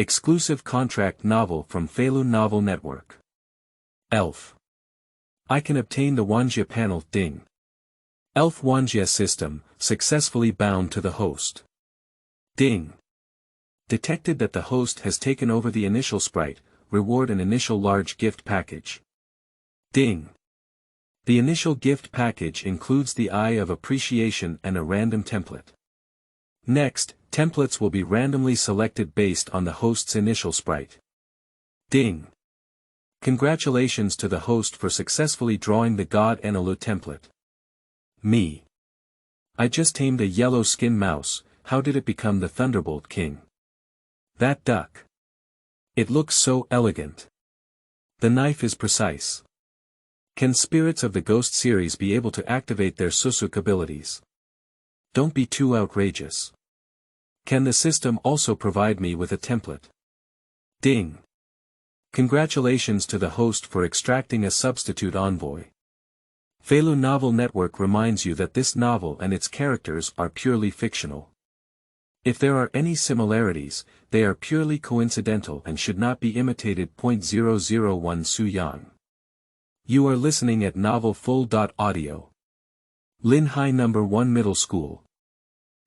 Exclusive contract novel from Feilu Novel Network. Elf. I can obtain the Wanjie Panel Ding. Elf Wanjie System, successfully bound to the host. Ding. Detected that the host has taken over the initial sprite, reward an initial large gift package. Ding. The initial gift package includes the Eye of Appreciation and a random template. Next, templates will be randomly selected based on the host's initial sprite. Ding. Congratulations to the host for successfully drawing the God Enilu Template. Me. I just tamed a yellow skin mouse, how did it become the Thunderbolt King? That duck. It looks so elegant. The knife is precise. Can spirits of the Ghost series be able to activate their Susuk abilities? Don't be too outrageous. Can the system also provide me with a template? Ding. Congratulations to the host for extracting a substitute envoy. Feilu Novel Network reminds you that this novel and its characters are purely fictional. If there are any similarities, they are purely coincidental and should not be imitated. 001 Su Yang. You are listening at Novel Full. Audio. Lin Hai No. 1 Middle School.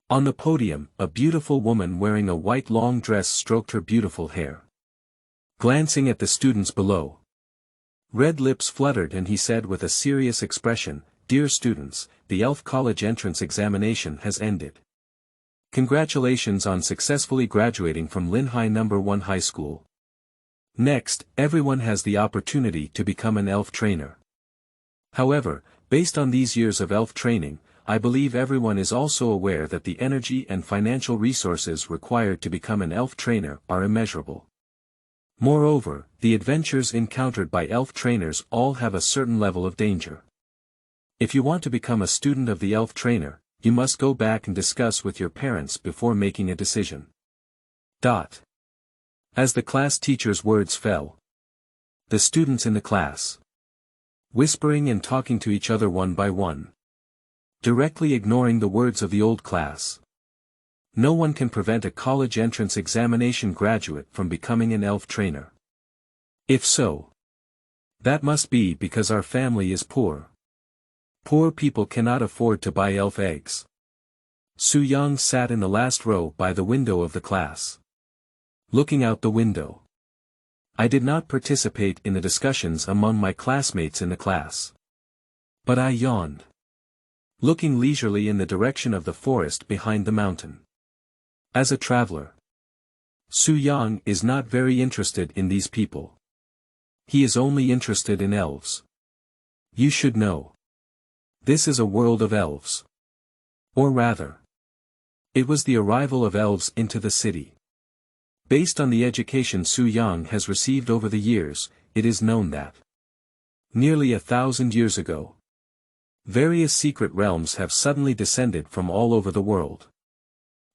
On the podium, a beautiful woman wearing a white long dress stroked her beautiful hair. Glancing at the students below. Red lips fluttered and he said with a serious expression, "Dear students, the Elf College entrance examination has ended. Congratulations on successfully graduating from Lin Hai No. 1 High School. Next, everyone has the opportunity to become an elf trainer. However, based on these years of elf training, I believe everyone is also aware that the energy and financial resources required to become an elf trainer are immeasurable. Moreover, the adventures encountered by elf trainers all have a certain level of danger. If you want to become a student of the elf trainer, you must go back and discuss with your parents before making a decision." As the class teacher's words fell, the students in the class, whispering and talking to each other one by one, directly ignoring the words of the old class. No one can prevent a college entrance examination graduate from becoming an elf trainer. If so, that must be because our family is poor. Poor people cannot afford to buy elf eggs. Su Yang sat in the last row by the window of the class. Looking out the window. I did not participate in the discussions among my classmates in the class. But I yawned. Looking leisurely in the direction of the forest behind the mountain. As a traveler, Su Yang is not very interested in these people. He is only interested in elves. You should know. This is a world of elves. Or rather, it was the arrival of elves into the city. Based on the education Su Yang has received over the years, it is known that nearly 1,000 years ago, various secret realms have suddenly descended from all over the world.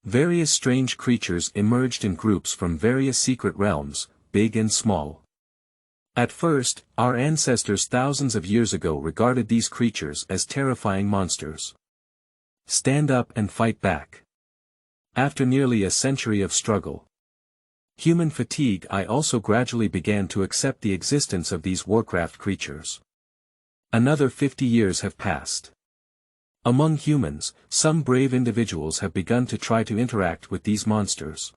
Various strange creatures emerged in groups from various secret realms, big and small. At first, our ancestors thousands of years ago regarded these creatures as terrifying monsters. Stand up and fight back. After nearly a century of struggle, human fatigue, I also gradually began to accept the existence of these Warcraft creatures. Another 50 years have passed. Among humans, some brave individuals have begun to try to interact with these monsters.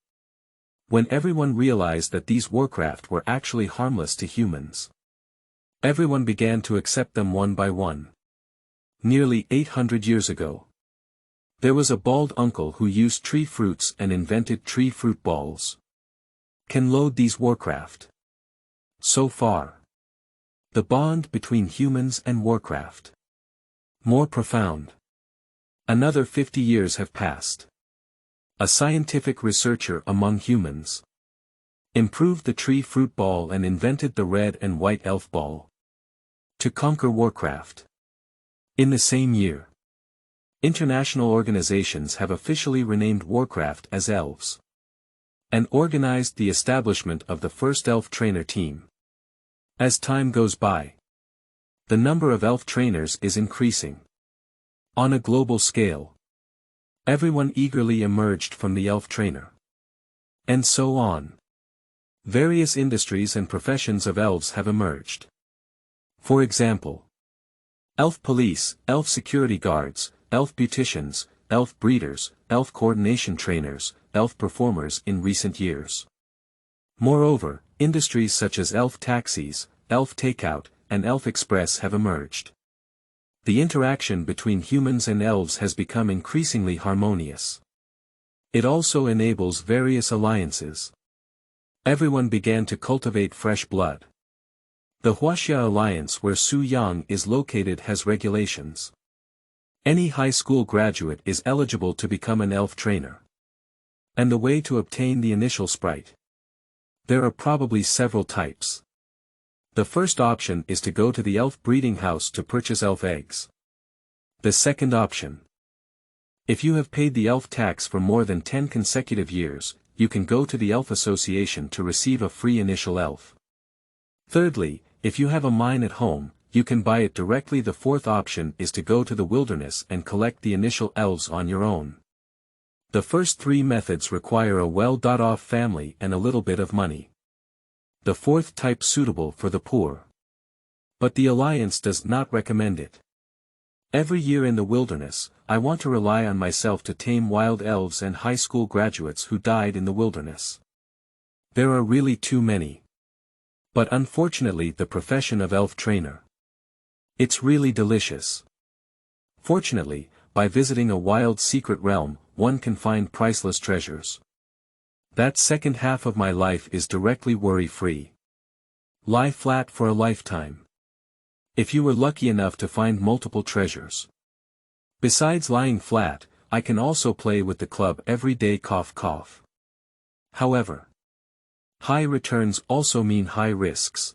When everyone realized that these Warcraft were actually harmless to humans, everyone began to accept them one by one. Nearly 800 years ago, there was a bald uncle who used tree fruits and invented tree fruit balls. Can load these Warcraft. So far, the bond between humans and Warcraft more profound. Another 50 years have passed. A scientific researcher among humans improved the tree fruit ball and invented the red and white elf ball to conquer Warcraft. In the same year, international organizations have officially renamed Warcraft as elves and organized the establishment of the first elf trainer team. As time goes by, the number of elf trainers is increasing. On a global scale, everyone eagerly emerged from the elf trainer. And so on. Various industries and professions of elves have emerged. For example, elf police, elf security guards, elf beauticians, elf breeders, elf coordination trainers, elf performers in recent years. Moreover, industries such as elf taxis, elf takeout, and elf express have emerged. The interaction between humans and elves has become increasingly harmonious. It also enables various alliances. Everyone began to cultivate fresh blood. The Huaxia Alliance where Su Yang is located has regulations. Any high school graduate is eligible to become an elf trainer. And the way to obtain the initial sprite. There are probably several types. The first option is to go to the elf breeding house to purchase elf eggs. The second option. If you have paid the elf tax for more than 10 consecutive years, you can go to the elf association to receive a free initial elf. Thirdly, if you have a mine at home, you can buy it directly. The fourth option is to go to the wilderness and collect the initial elves on your own. The first three methods require a well-off family and a little bit of money. The fourth type suitable for the poor. But the Alliance does not recommend it. Every year in the wilderness, I want to rely on myself to tame wild elves and high school graduates who died in the wilderness. There are really too many. But unfortunately the profession of elf trainer. It's really delicious. Fortunately, by visiting a wild secret realm, one can find priceless treasures. That second half of my life is directly worry-free. Lie flat for a lifetime. If you were lucky enough to find multiple treasures. Besides lying flat, I can also play with the club every day. Cough cough. However, high returns also mean high risks.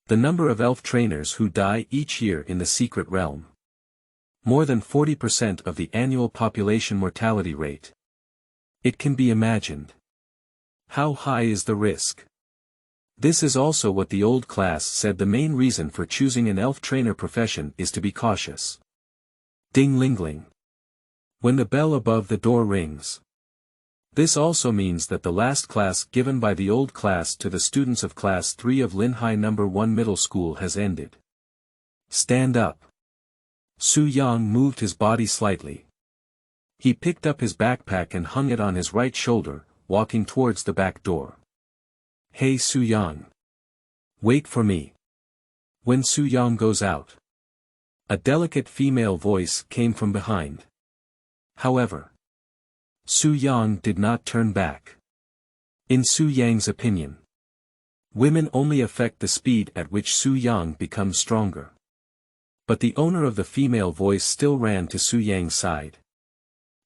The number of elf trainers who die each year in the secret realm. More than 40% of the annual population mortality rate. It can be imagined. How high is the risk? This is also what the old class said the main reason for choosing an elf trainer profession is to be cautious. Ding-ling-ling. When the bell above the door rings. This also means that the last class given by the old class to the students of Class 3 of Linhai No. 1 Middle School has ended. Stand up. Su Yang moved his body slightly. He picked up his backpack and hung it on his right shoulder, walking towards the back door. Hey Su Yang. Wait for me. When Su Yang goes out. A delicate female voice came from behind. However, Su Yang did not turn back. In Su Yang's opinion, women only affect the speed at which Su Yang becomes stronger. But the owner of the female voice still ran to Su Yang's side.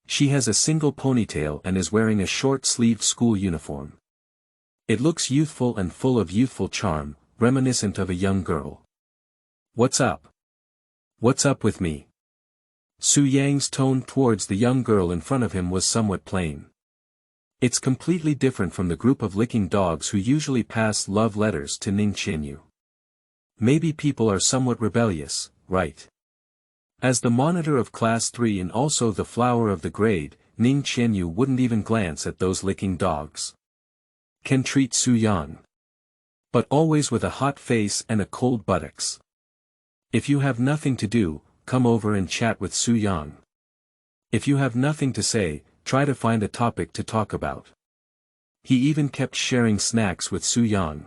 She has a single ponytail and is wearing a short-sleeved school uniform. It looks youthful and full of youthful charm, reminiscent of a young girl. What's up? What's up with me? Su Yang's tone towards the young girl in front of him was somewhat plain. It's completely different from the group of licking dogs who usually pass love letters to Ning Qianyu. Maybe people are somewhat rebellious, right? As the monitor of Class 3 and also the flower of the grade, Ning Qianyu wouldn't even glance at those licking dogs. Can treat Su Yang. But always with a hot face and a cold buttocks. If you have nothing to do, come over and chat with Su Yang. If you have nothing to say, try to find a topic to talk about. He even kept sharing snacks with Su Yang.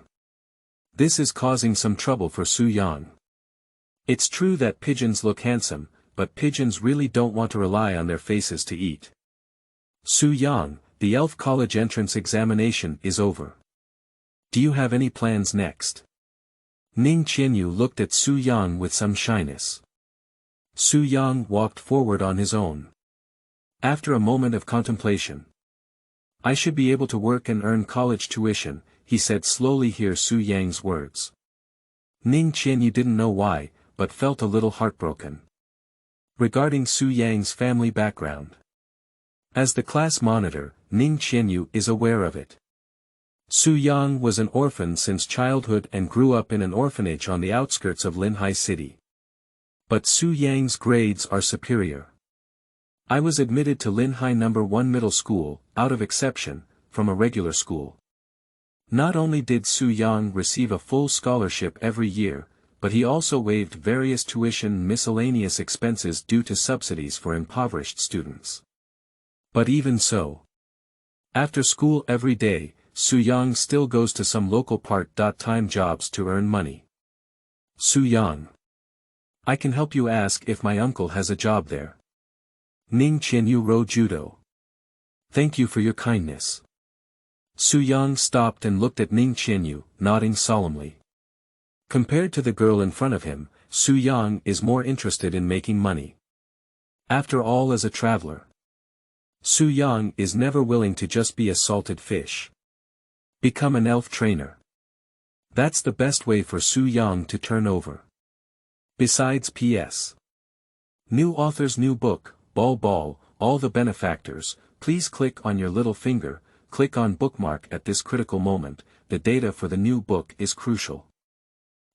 This is causing some trouble for Su Yang. It's true that pigeons look handsome, but pigeons really don't want to rely on their faces to eat. Su Yang, the elf college entrance examination is over. Do you have any plans next? Ning Qianyu looked at Su Yang with some shyness. Su Yang walked forward on his own. After a moment of contemplation. I should be able to work and earn college tuition, he said slowly. Hear Su Yang's words. Ning Qianyu didn't know why, but felt a little heartbroken. Regarding Su Yang's family background. As the class monitor, Ning Qianyu is aware of it. Su Yang was an orphan since childhood and grew up in an orphanage on the outskirts of Linhai City. But Su Yang's grades are superior. I was admitted to Linhai No. 1 Middle School, out of exception, from a regular school. Not only did Su Yang receive a full scholarship every year, but he also waived various tuition and miscellaneous expenses due to subsidies for impoverished students. But even so, after school every day, Su Yang still goes to some local part-time jobs to earn money. Su Yang. I can help you ask if my uncle has a job there. Ning Qianyu Ro Judo. Thank you for your kindness. Su Yang stopped and looked at Ning Qianyu, nodding solemnly. Compared to the girl in front of him, Su Yang is more interested in making money. After all, as a traveler, Su Yang is never willing to just be a salted fish. Become an elf trainer. That's the best way for Su Yang to turn over. Besides P.S. New author's new book, Ball, all the benefactors, please click on your little finger, click on bookmark at this critical moment, the data for the new book is crucial.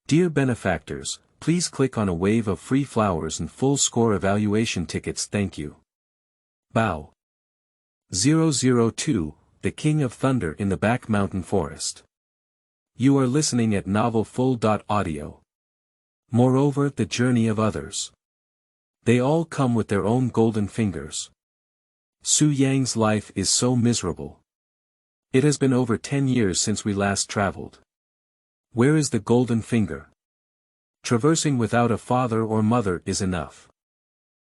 Dear benefactors, please click on a wave of free flowers and full score evaluation tickets, thank you. Bow. 002, The King of Thunder in the Back Mountain Forest. You are listening at Novel Full. Audio. Moreover, the journey of others. They all come with their own golden fingers. Su Yang's life is so miserable. It has been over 10 years since we last traveled. Where is the golden finger? Traversing without a father or mother is enough.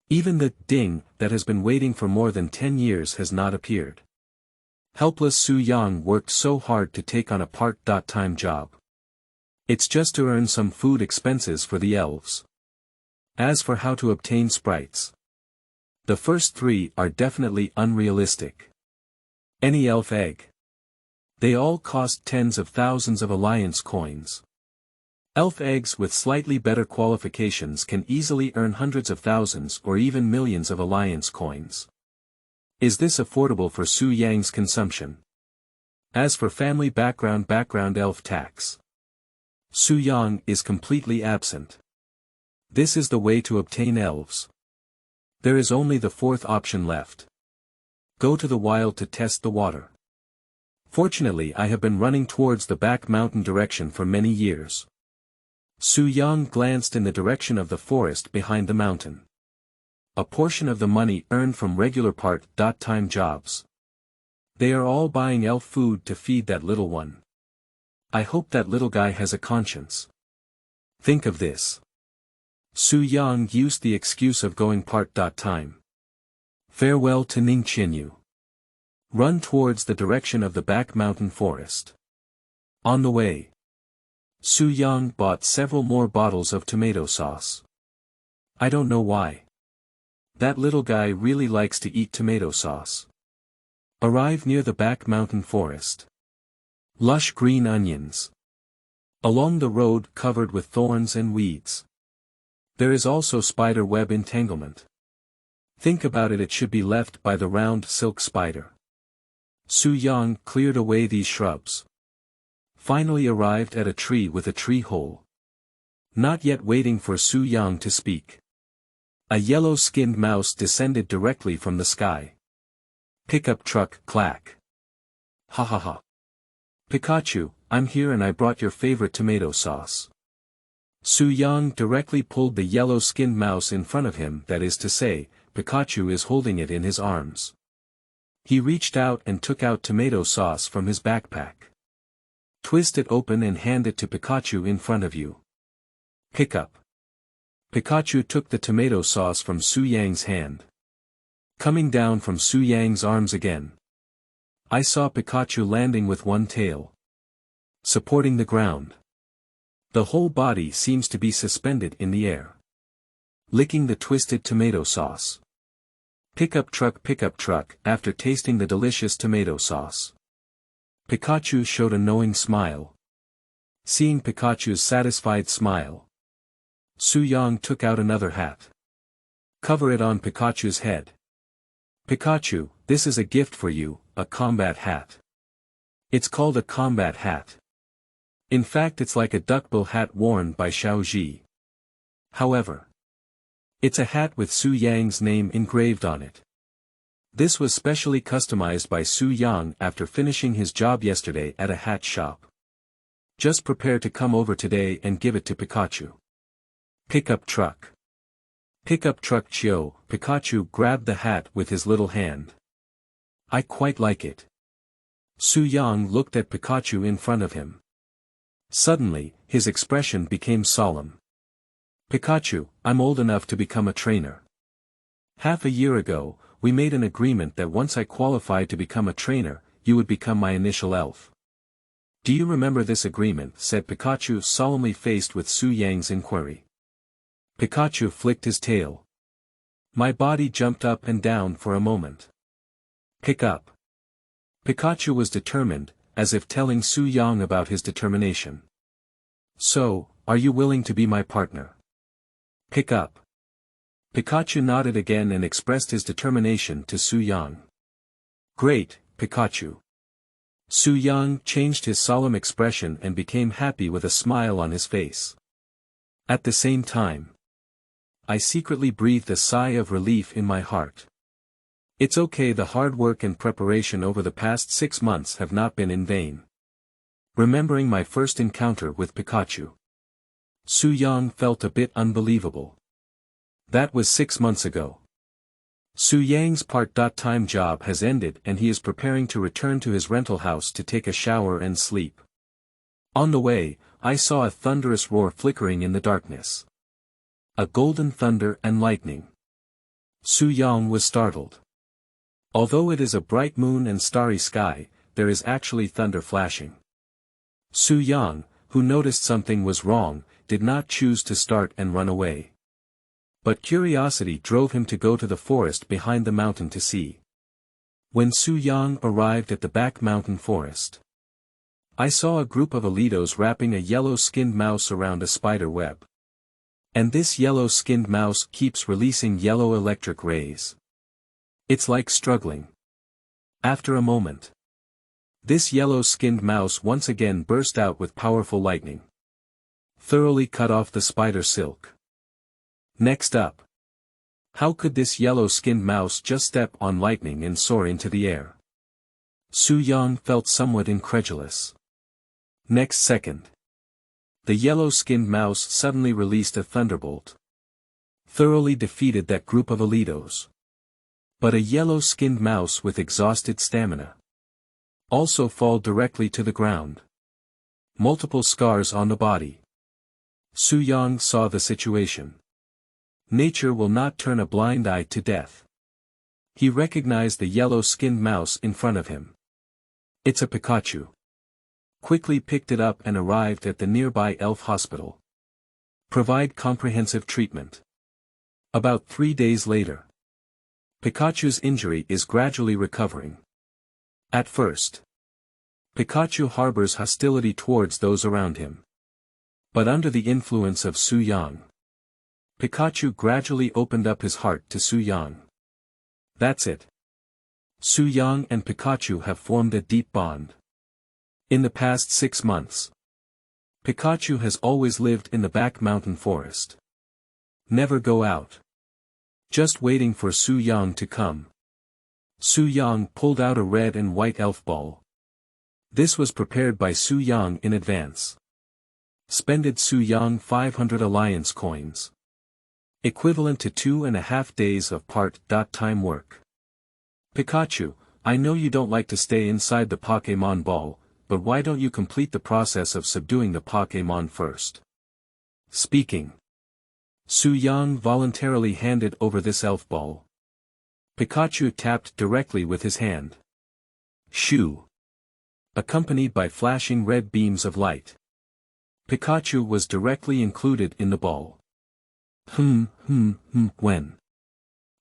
Even the ding that has been waiting for more than 10 years has not appeared. Helpless Su Yang worked so hard to take on a part-time job. It's just to earn some food expenses for the elves. As for how to obtain sprites, the first three are definitely unrealistic. Any elf egg. They all cost tens of thousands of alliance coins. Elf eggs with slightly better qualifications can easily earn hundreds of thousands or even millions of alliance coins. Is this affordable for Su Yang's consumption? As for family background elf tax, Su Yang is completely absent. This is the way to obtain elves. There is only the fourth option left. Go to the wild to test the water. Fortunately, I have been running towards the back mountain direction for many years. Su Yang glanced in the direction of the forest behind the mountain. A portion of the money earned from regular part-time jobs. They are all buying elf food to feed that little one. I hope that little guy has a conscience. Think of this. Su Yang used the excuse of going part-time. Farewell to Ning Qianyu. Run towards the direction of the back mountain forest. On the way, Su Yang bought several more bottles of tomato sauce. I don't know why. That little guy really likes to eat tomato sauce. Arrive near the back mountain forest. Lush green onions. Along the road covered with thorns and weeds. There is also spider web entanglement. Think about it, it should be left by the round silk spider. Su Yang cleared away these shrubs. Finally arrived at a tree with a tree hole. Not yet waiting for Su Yang to speak. A yellow-skinned mouse descended directly from the sky. Pickup truck, clack. Ha ha ha. Pikachu, I'm here and I brought your favorite tomato sauce. Su Yang directly pulled the yellow-skinned mouse in front of him, that is to say, Pikachu is holding it in his arms. He reached out and took out tomato sauce from his backpack. Twist it open and hand it to Pikachu in front of you. Pick up. Pikachu took the tomato sauce from Su Yang's hand. Coming down from Su Yang's arms again. I saw Pikachu landing with one tail supporting the ground. The whole body seems to be suspended in the air, licking the twisted tomato sauce. Pickup truck, after tasting the delicious tomato sauce. Pikachu showed a knowing smile. Seeing Pikachu's satisfied smile, Su Yang took out another hat. Cover it on Pikachu's head. Pikachu, this is a gift for you, a combat hat. It's called a combat hat. In fact, it's like a duckbill hat worn by Xiaoji. However, it's a hat with Su Yang's name engraved on it. This was specially customized by Su Yang after finishing his job yesterday at a hat shop. Just prepare to come over today and give it to Pikachu. Pickup truck. Pickup truck Chio. Pikachu grabbed the hat with his little hand. I quite like it. Su Yang looked at Pikachu in front of him. Suddenly, his expression became solemn. Pikachu, I'm old enough to become a trainer. Half a year ago, we made an agreement that once I qualified to become a trainer, you would become my initial elf. Do you remember this agreement? Said Pikachu, solemnly faced with Su Yang's inquiry. Pikachu flicked his tail. My body jumped up and down for a moment. Pick up. Pikachu was determined, as if telling Su Yang about his determination. So, are you willing to be my partner? Pick up. Pikachu nodded again and expressed his determination to Su Yang. Great, Pikachu. Su Yang changed his solemn expression and became happy with a smile on his face. At the same time, I secretly breathed a sigh of relief in my heart. It's okay, the hard work and preparation over the past 6 months have not been in vain. Remembering my first encounter with Pikachu, Su Yang felt a bit unbelievable. That was 6 months ago. Su Yang's part-time job has ended and he is preparing to return to his rental house to take a shower and sleep. On the way, I saw a thunderous roar flickering in the darkness. A golden thunder and lightning. Su Yang was startled. Although it is a bright moon and starry sky, there is actually thunder flashing. Su Yang, who noticed something was wrong, did not choose to start and run away. But curiosity drove him to go to the forest behind the mountain to see. When Su Yang arrived at the back mountain forest, I saw a group of Alitos wrapping a yellow-skinned mouse around a spider web. And this yellow-skinned mouse keeps releasing yellow electric rays. It's like struggling. After a moment, this yellow-skinned mouse once again burst out with powerful lightning. Thoroughly cut off the spider silk. Next up. How could this yellow-skinned mouse just step on lightning and soar into the air? Su Yang felt somewhat incredulous. Next second, the yellow-skinned mouse suddenly released a thunderbolt. Thoroughly defeated that group of Alitos. But a yellow-skinned mouse with exhausted stamina also fall directly to the ground. Multiple scars on the body. Su Yang saw the situation. Nature will not turn a blind eye to death. He recognized the yellow-skinned mouse in front of him. It's a Pikachu. Quickly picked it up and arrived at the nearby elf hospital. Provide comprehensive treatment. About 3 days later, Pikachu's injury is gradually recovering. At first, Pikachu harbors hostility towards those around him. But under the influence of Su Yang, Pikachu gradually opened up his heart to Su Yang. That's it. Su Yang and Pikachu have formed a deep bond. In the past 6 months, Pikachu has always lived in the back mountain forest. Never go out. Just waiting for Su Yang to come. Su Yang pulled out a red and white elf ball. This was prepared by Su Yang in advance. Spended Su Yang 500 alliance coins. Equivalent to 2.5 days of part-time work. Pikachu, I know you don't like to stay inside the Pokémon ball, but why don't you complete the process of subduing the Pokémon first? Speaking. Su Yang voluntarily handed over this elf ball. Pikachu tapped directly with his hand. Shoo! Accompanied by flashing red beams of light. Pikachu was directly included in the ball. When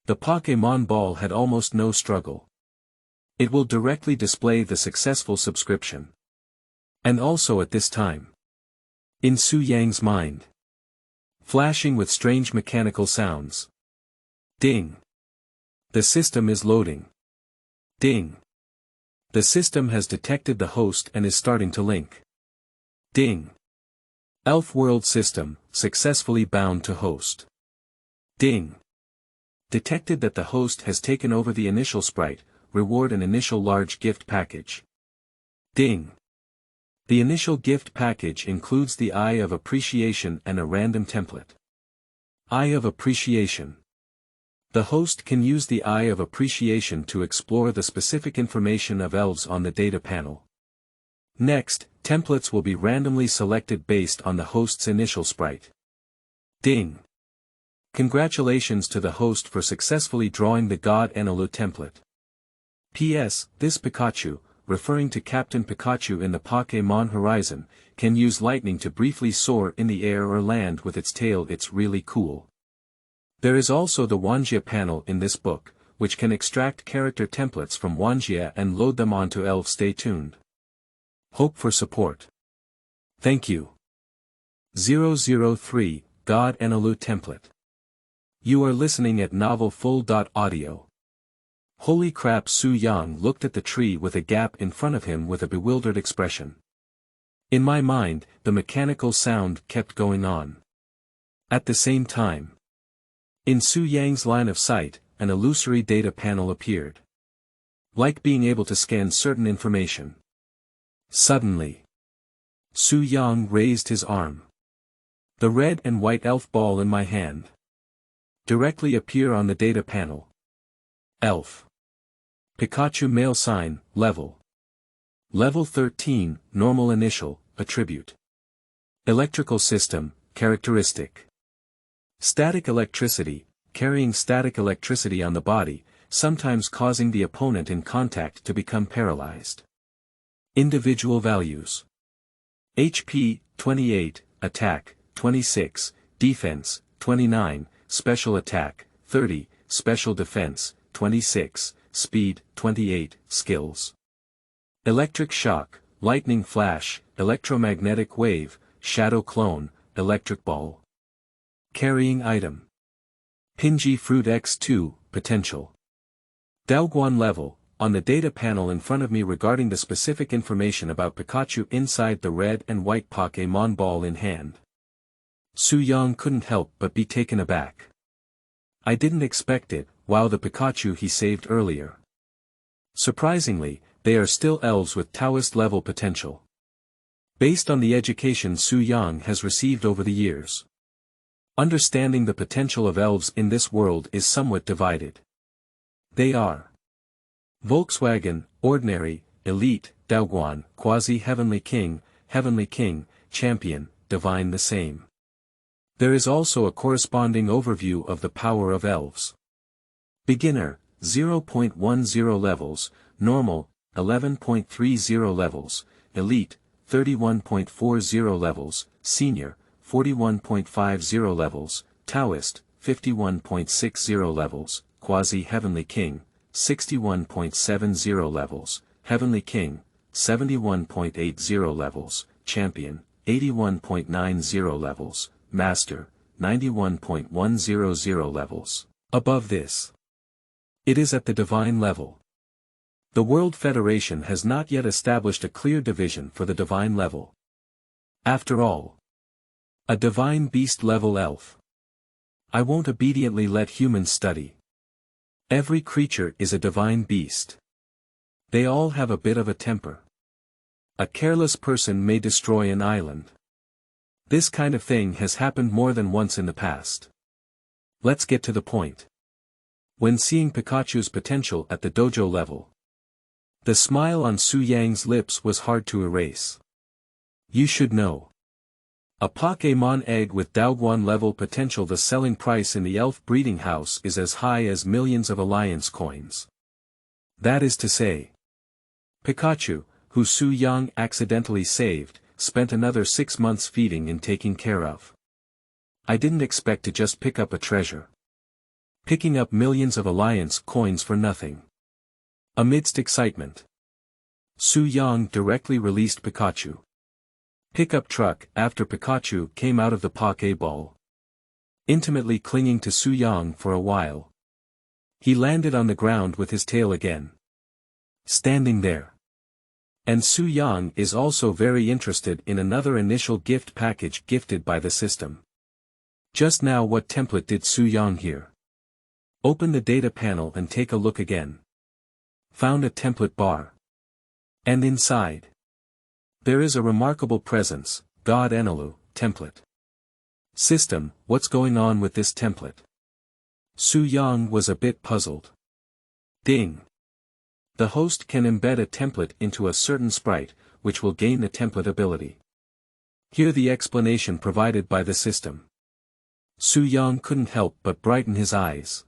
the Pokémon ball had almost no struggle. It will directly display the successful subscription. And also at this time. In Su Yang's mind. Flashing with strange mechanical sounds. Ding. The system is loading. Ding. The system has detected the host and is starting to link. Ding. Elf World System, successfully bound to host. Ding. Detected that the host has taken over the initial sprite, reward an initial large gift package. Ding. The initial gift package includes the Eye of Appreciation and a random template. Eye of Appreciation. The host can use the Eye of Appreciation to explore the specific information of elves on the data panel. Next, templates will be randomly selected based on the host's initial sprite. Ding. Congratulations to the host for successfully drawing the God Enilu template. P.S. This Pikachu, referring to Captain Pikachu in the Pokémon Horizon, can use lightning to briefly soar in the air or land with its tail. It's really cool. There is also the Wanjie panel in this book, which can extract character templates from Wanjie and load them onto elves. Stay tuned. Hope for support. Thank you. 003, God Enilu Template. You are listening at novelfull.audio. Holy crap! Su Yang looked at the tree with a gap in front of him with a bewildered expression. In my mind, the mechanical sound kept going on. At the same time, in Su Yang's line of sight, an illusory data panel appeared. Like being able to scan certain information. Suddenly, Su Yang raised his arm. The red and white elf ball in my hand directly appear on the data panel. Elf. Pikachu male sign, level. Level 13, normal initial, attribute. Electrical system, characteristic. Static electricity, carrying static electricity on the body, sometimes causing the opponent in contact to become paralyzed. Individual values. HP, 28, attack, 26, defense, 29, special attack, 30, special defense, 26, speed, 28, skills. Electric shock, lightning flash, electromagnetic wave, shadow clone, electric ball. Carrying item. Pinji fruit X2, potential. Daoguan level, on the data panel in front of me regarding the specific information about Pikachu inside the red and white Pokémon ball in hand. Su Yang couldn't help but be taken aback. I didn't expect it. Wow, the Pikachu he saved earlier. Surprisingly, they are still elves with Taoist level potential. Based on the education Su Yang has received over the years, understanding the potential of elves in this world is somewhat divided. They are Volkswagen, Ordinary, Elite, Daoguan, Quasi-Heavenly King, Champion, Divine. The same. There is also a corresponding overview of the power of elves. Beginner, 0.10 levels, Normal, 11.30 levels, Elite, 31.40 levels, Senior, 41.50 levels, Taoist, 51.60 levels, Quasi-Heavenly King, 61.70 levels, Heavenly King, 71.80 levels, Champion, 81.90 levels, Master, 91.100 levels. Above this, it is at the divine level. The World Federation has not yet established a clear division for the divine level. After all, a divine beast level elf. I won't obediently let humans study. Every creature is a divine beast. They all have a bit of a temper. A careless person may destroy an island. This kind of thing has happened more than once in the past. Let's get to the point. When seeing Pikachu's potential at the dojo level, the smile on Su Yang's lips was hard to erase. You should know. A Pokémon egg with Daoguan level potential. The selling price in the elf breeding house is as high as millions of alliance coins. That is to say, Pikachu, who Su Yang accidentally saved, spent another 6 months feeding and taking care of. I didn't expect to just pick up a treasure. Picking up millions of alliance coins for nothing. Amidst excitement, Su Yang directly released Pikachu. Pickup truck. After Pikachu came out of the Pokéball, intimately clinging to Su Yang for a while, he landed on the ground with his tail again standing there. And Su Yang is also very interested in another initial gift package gifted by the system. Just now, what template did Su Yang hear? Open the data panel and take a look again. Found a template bar. And inside, there is a remarkable presence, God Enilu Template. System, what's going on with this template? Su-Yang was a bit puzzled. Ding. The host can embed a template into a certain sprite, which will gain the template ability. Hear the explanation provided by the system. Su-Yang couldn't help but brighten his eyes.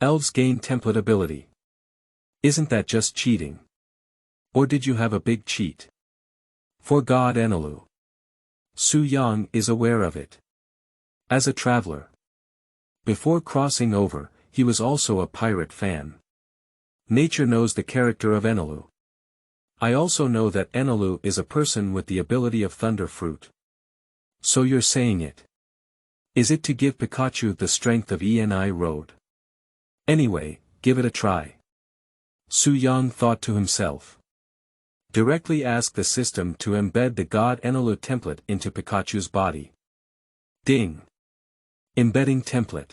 Elves gain template ability. Isn't that just cheating? Or did you have a big cheat? For God Enilu. Su-Yang is aware of it. As a traveler. Before crossing over, he was also a pirate fan. Nature knows the character of Enilu. I also know that Enilu is a person with the ability of thunder fruit. So you're saying it. Is it to give Pikachu the strength of Eni Road? Anyway, give it a try. Su-Yang thought to himself. Directly ask the system to embed the God Enilu template into Pikachu's body. Ding. Embedding template.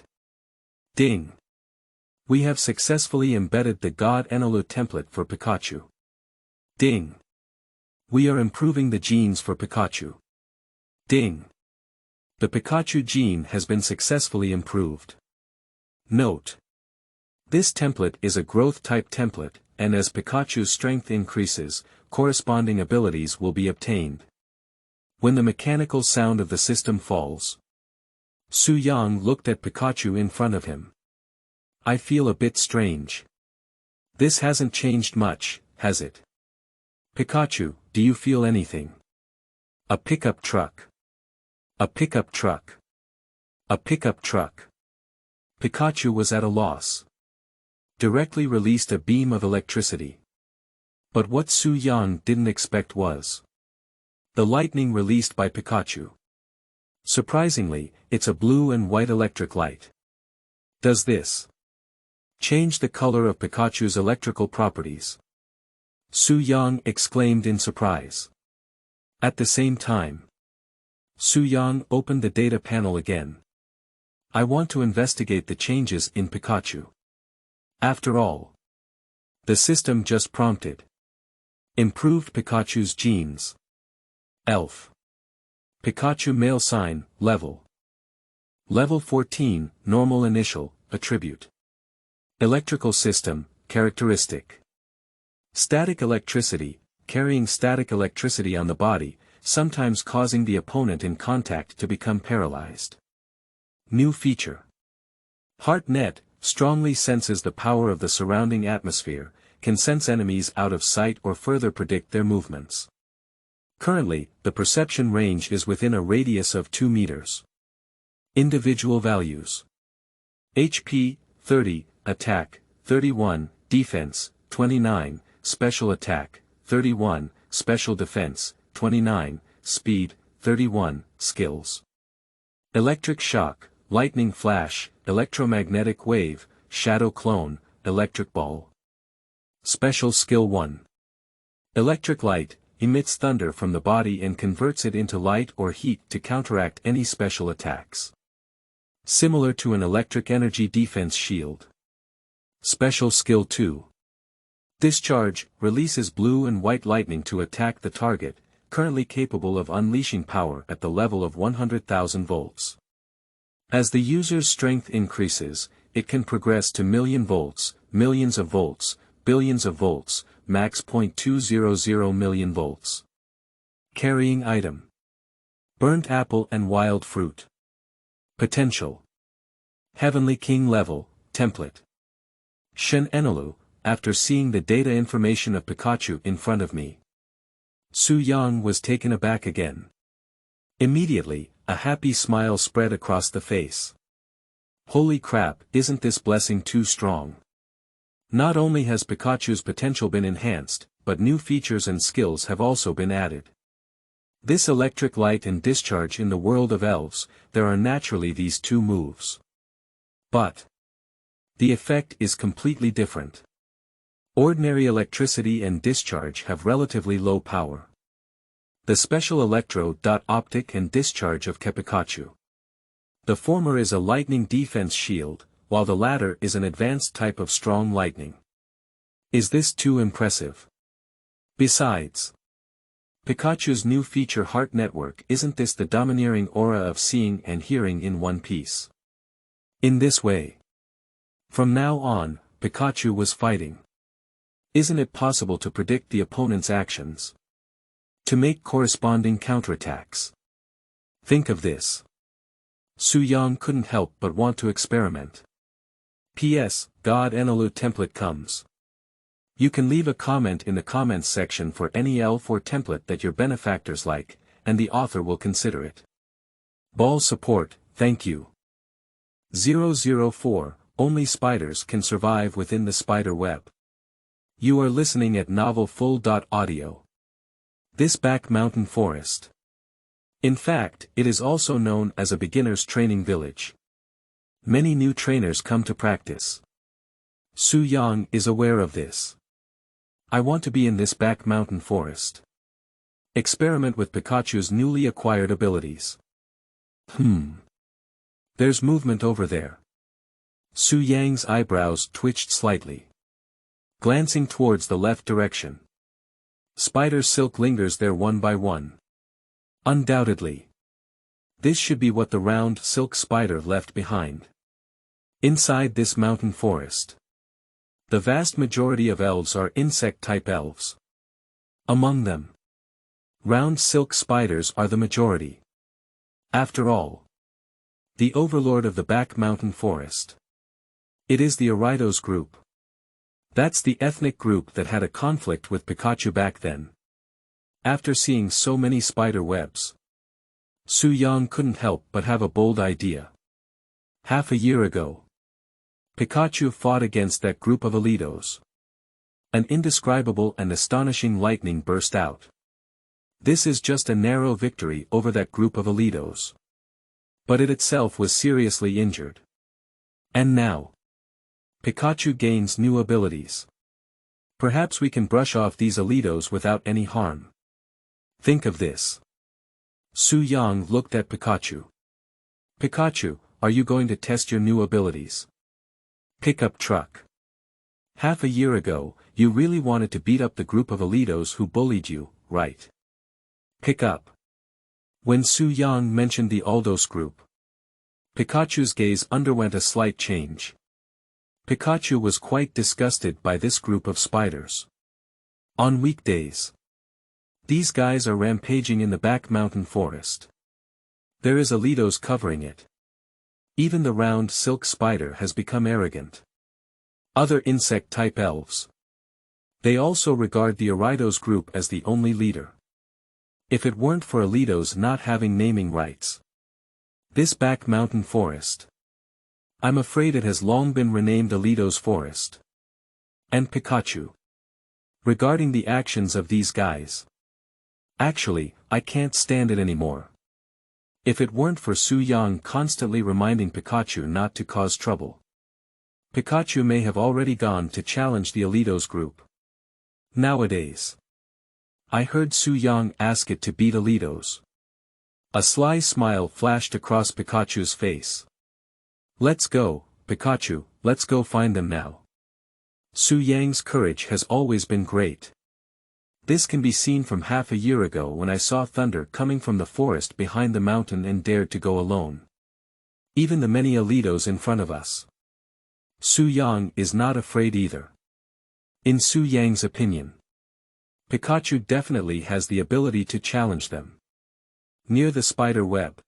Ding. We have successfully embedded the God Enilu template for Pikachu. Ding. We are improving the genes for Pikachu. Ding. The Pikachu gene has been successfully improved. Note. This template is a growth-type template, and as Pikachu's strength increases, corresponding abilities will be obtained. When the mechanical sound of the system falls, Su-Yang looked at Pikachu in front of him. I feel a bit strange. This hasn't changed much, has it? Pikachu, do you feel anything? A pickup truck. A pickup truck. A pickup truck. Pikachu was at a loss. Directly released a beam of electricity. But what Su-Yang didn't expect was the lightning released by Pikachu. Surprisingly, it's a blue and white electric light. Does this change the color of Pikachu's electrical properties? Su-Yang exclaimed in surprise. At the same time, Su-Yang opened the data panel again. I want to investigate the changes in Pikachu. After all, the system just prompted. Improved Pikachu's genes. Elf. Pikachu male sign, level. Level 14, normal initial, attribute. Electrical system, characteristic. Static electricity, carrying static electricity on the body, sometimes causing the opponent in contact to become paralyzed. New feature. HeartNet, strongly senses the power of the surrounding atmosphere, can sense enemies out of sight or further predict their movements. Currently, the perception range is within a radius of 2 meters. Individual values. HP, 30, Attack, 31, Defense, 29, Special Attack, 31, Special Defense, 29, Speed, 31, Skills. Electric Shock, Lightning Flash, Electromagnetic Wave, Shadow Clone, Electric Ball. Special Skill 1. Electric Light, emits thunder from the body and converts it into light or heat to counteract any special attacks. Similar to an electric energy defense shield. Special Skill 2. Discharge, releases blue and white lightning to attack the target, currently capable of unleashing power at the level of 100,000 volts. As the user's strength increases, it can progress to million volts, millions of volts, billions of volts, max 0.200 million volts. Carrying item. Burnt apple and wild fruit. Potential. Heavenly King level, template. Shen Enilu, after seeing the data information of Pikachu in front of me. Su-Yang was taken aback again. Immediately, a happy smile spread across the face. Holy crap, isn't this blessing too strong? Not only has Pikachu's potential been enhanced, but new features and skills have also been added. This electric light and discharge in the world of elves, there are naturally these two moves. But the effect is completely different. Ordinary electricity and discharge have relatively low power. The special electro-optic and discharge of Pikachu. The former is a lightning defense shield, while the latter is an advanced type of strong lightning. Is this too impressive? Besides, Pikachu's new feature Heart Network, isn't this the domineering aura of seeing and hearing in one piece? In this way, from now on, Pikachu was fighting. Isn't it possible to predict the opponent's actions? To make corresponding counterattacks? Think of this. Su Yang couldn't help but want to experiment. P.S. God Enilu Template comes. You can leave a comment in the comments section for any elf or template that your benefactors like, and the author will consider it. Ball support, thank you. 004, only spiders can survive within the spider web. You are listening at novelfull.audio. This back mountain forest. In fact, it is also known as a beginner's training village. Many new trainers come to practice. Su Yang is aware of this. I want to be in this back mountain forest. Experiment with Pikachu's newly acquired abilities. There's movement over there. Su Yang's eyebrows twitched slightly. Glancing towards the left direction. Spider silk lingers there one by one. Undoubtedly. This should be what the round silk spider left behind. Inside this mountain forest. The vast majority of elves are insect-type elves. Among them, round silk spiders are the majority. After all, the overlord of the back mountain forest. It is the Aridos group. That's the ethnic group that had a conflict with Pikachu back then. After seeing so many spider webs, Su Yang couldn't help but have a bold idea. Half a year ago, Pikachu fought against that group of Alitos. An indescribable and astonishing lightning burst out. This is just a narrow victory over that group of Alitos. But it itself was seriously injured. And now, Pikachu gains new abilities. Perhaps we can brush off these Alitos without any harm. Think of this. Su Yang looked at Pikachu. Pikachu, are you going to test your new abilities? Pickup truck. Half a year ago, you really wanted to beat up the group of Alitos who bullied you, right? Pick up. When Su Yang mentioned the Aldos group, Pikachu's gaze underwent a slight change. Pikachu was quite disgusted by this group of spiders. On weekdays, these guys are rampaging in the back mountain forest. There is Alitos covering it. Even the round silk spider has become arrogant. Other insect-type elves. They also regard the Aridos group as the only leader. If it weren't for Alitos not having naming rights. This back mountain forest. I'm afraid it has long been renamed Alitos Forest. And Pikachu. Regarding the actions of these guys. Actually, I can't stand it anymore. If it weren't for Su Yang constantly reminding Pikachu not to cause trouble, Pikachu may have already gone to challenge the Alitos group. Nowadays, I heard Su Yang ask it to beat Alitos. A sly smile flashed across Pikachu's face. Let's go, Pikachu, let's go find them now. Su Yang's courage has always been great. This can be seen from half a year ago when I saw thunder coming from the forest behind the mountain and dared to go alone. Even the many Alitos in front of us. Su Yang is not afraid either. In Su Yang's opinion, Pikachu definitely has the ability to challenge them. Near the spider web,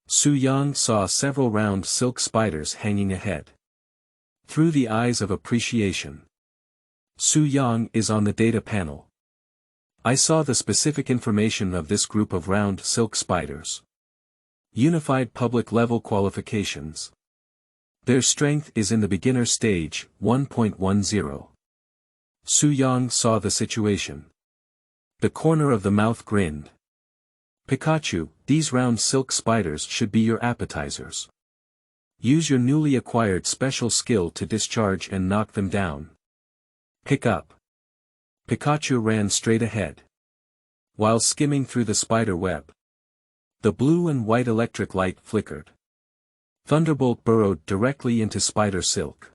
Su Yang saw several round silk spiders hanging ahead. Through the eyes of appreciation, Su Yang is on the data panel. I saw the specific information of this group of round silk spiders. Unified public level qualifications. Their strength is in the beginner stage, 1.10. Su Yang saw the situation. The corner of the mouth grinned. Pikachu, these round silk spiders should be your appetizers. Use your newly acquired special skill to discharge and knock them down. Pick up. Pikachu ran straight ahead. While skimming through the spider web, the blue and white electric light flickered. Thunderbolt burrowed directly into spider silk.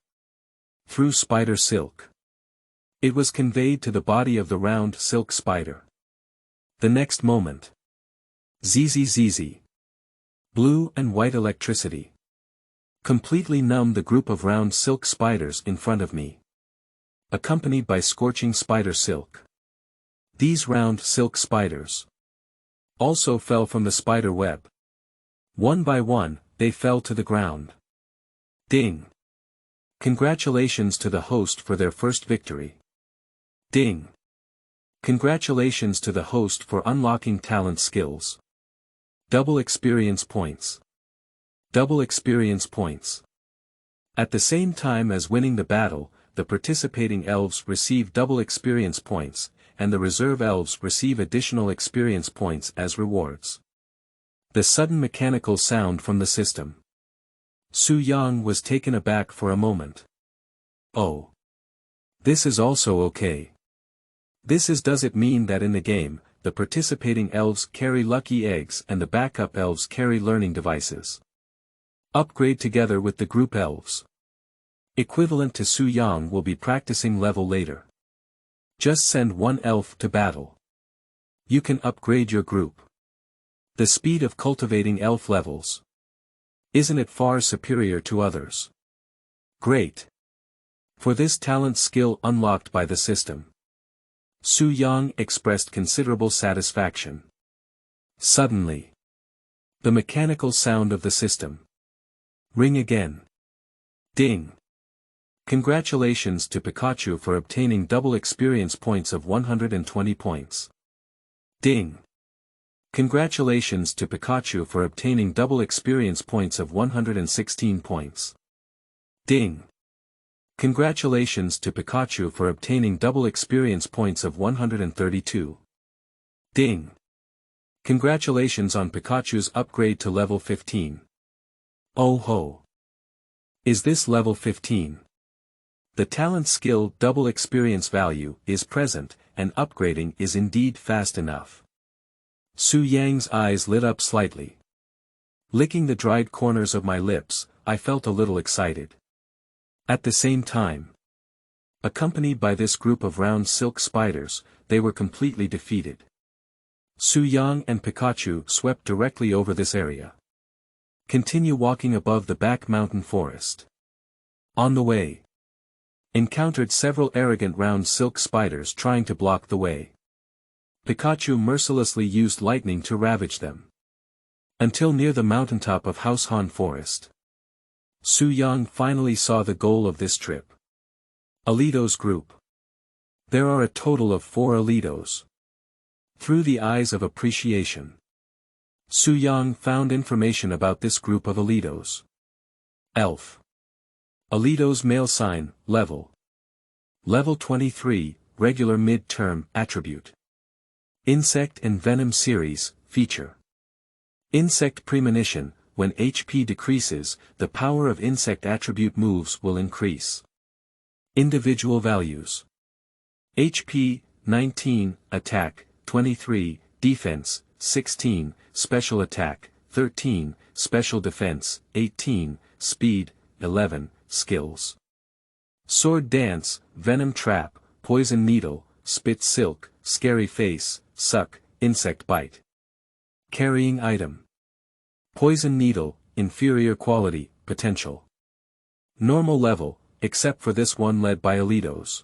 Through spider silk. It was conveyed to the body of the round silk spider. The next moment. ZZZZ. Blue and white electricity completely numbed the group of round silk spiders in front of me, accompanied by scorching spider silk. These round silk spiders also fell from the spider web. One by one, they fell to the ground. Ding! Congratulations to the host for their first victory. Ding! Congratulations to the host for unlocking talent skills. Double experience points. Double experience points. At the same time as winning the battle, the participating elves receive double experience points, and the reserve elves receive additional experience points as rewards. The sudden mechanical sound from the system. Su Yang was taken aback for a moment. Oh. This is also okay. Does it mean that in the game, the participating elves carry lucky eggs and the backup elves carry learning devices? Upgrade together with the group elves. Equivalent to Su Yang will be practicing level later. Just send one elf to battle. You can upgrade your group. The speed of cultivating elf levels. Isn't it far superior to others? Great. For this talent skill unlocked by the system. Su Yang expressed considerable satisfaction. Suddenly. The mechanical sound of the system. Ring again. Ding. Congratulations to Pikachu for obtaining double experience points of 120 points. Ding. Congratulations to Pikachu for obtaining double experience points of 116 points. Ding. Congratulations to Pikachu for obtaining double experience points of 132. Ding. Congratulations on Pikachu's upgrade to level 15. Oh ho. Is this level 15? The talent skill double experience value is present, and upgrading is indeed fast enough. Su Yang's eyes lit up slightly. Licking the dried corners of my lips, I felt a little excited. At the same time, accompanied by this group of round silk spiders, they were completely defeated. Su Yang and Pikachu swept directly over this area. Continue walking above the back mountain forest. On the way. Encountered several arrogant round silk spiders trying to block the way. Pikachu mercilessly used lightning to ravage them. Until near the mountaintop of Househan Forest. Su Yang finally saw the goal of this trip. Alito's group. There are a total of 4 Alitos. Through the eyes of appreciation. Su Yang found information about this group of Alitos. Elf. Alito's male sign, level. Level 23, regular mid-term, attribute. Insect and Venom series, feature. Insect premonition, when HP decreases, the power of insect attribute moves will increase. Individual values. HP, 19, attack, 23, defense, 16, special attack, 13, special defense, 18, speed, 11, skills. Sword dance, venom trap, poison needle, spit silk, scary face, suck, insect bite. Carrying item. Poison needle, inferior quality, potential. Normal level, except for this one led by Alitos.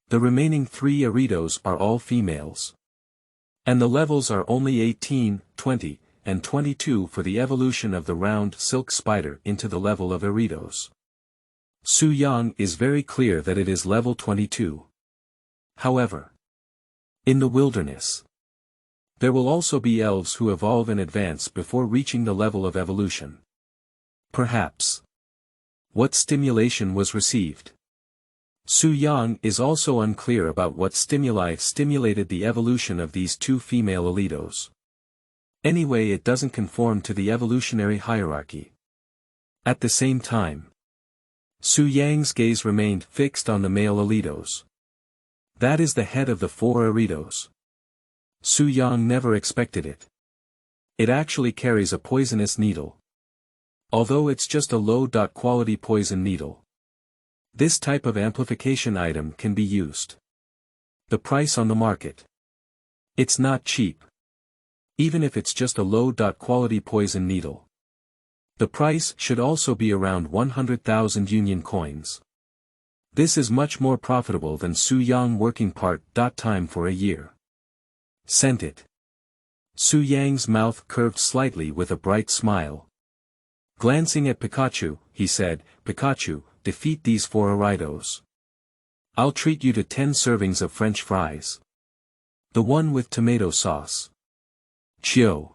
The remaining 3 Aritos are all females. And the levels are only 18, 20, and 22 for the evolution of the round silk spider into the level of Aritos. Su Yang is very clear that it is level 22. However, in the wilderness, there will also be elves who evolve and advance before reaching the level of evolution. Perhaps. What stimulation was received? Su Yang is also unclear about what stimuli stimulated the evolution of these 2 female Alitos. Anyway, it doesn't conform to the evolutionary hierarchy. At the same time, Su Yang's gaze remained fixed on the male Alitos. That is the head of the 4 Aritos. Su Yang never expected it. It actually carries a poisonous needle. Although it's just a low-quality poison needle. This type of amplification item can be used. The price on the market. It's not cheap. Even if it's just a low-quality poison needle. The price should also be around 100,000 Union coins. This is much more profitable than Su Yang working part-time for a year. Sent it. Su Yang's mouth curved slightly with a bright smile. Glancing at Pikachu, he said, "Pikachu, defeat these 4 Aritos. I'll treat you to 10 servings of French fries. The one with tomato sauce." Chio.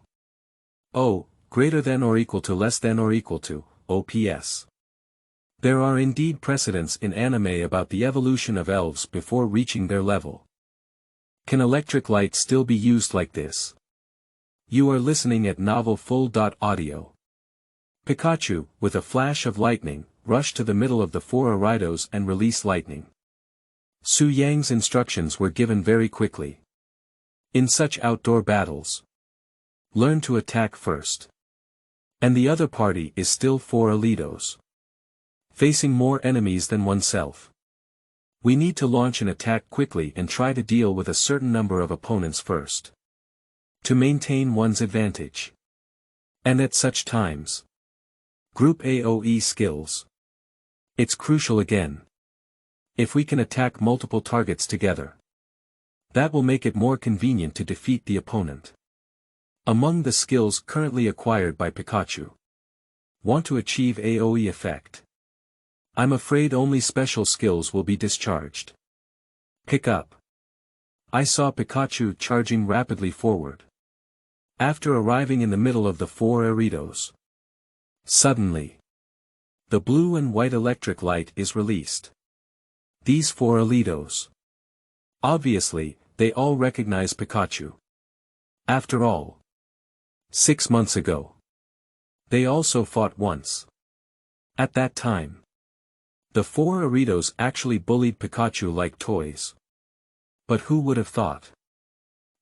Oh, greater than or equal to less than or equal to, OPS. There are indeed precedents in anime about the evolution of elves before reaching their level. Can electric light still be used like this? You are listening at Novel Full.audio. Pikachu, with a flash of lightning, rushed to the middle of the 4 Aritos and released lightning. Su Yang's instructions were given very quickly. In such outdoor battles, learn to attack first. And the other party is still 4 Aritos. Facing more enemies than oneself. We need to launch an attack quickly and try to deal with a certain number of opponents first. To maintain one's advantage. And at such times. Group AoE skills. It's crucial again. If we can attack multiple targets together. That will make it more convenient to defeat the opponent. Among the skills currently acquired by Pikachu. Want to achieve AoE effect. I'm afraid only special skills will be discharged. Pick up. I saw Pikachu charging rapidly forward. After arriving in the middle of the 4 Aritos. Suddenly. The blue and white electric light is released. These 4 Aritos. Obviously, they all recognize Pikachu. After all. 6 months ago. They also fought once. At that time. The 4 Aritos actually bullied Pikachu like toys. But who would have thought?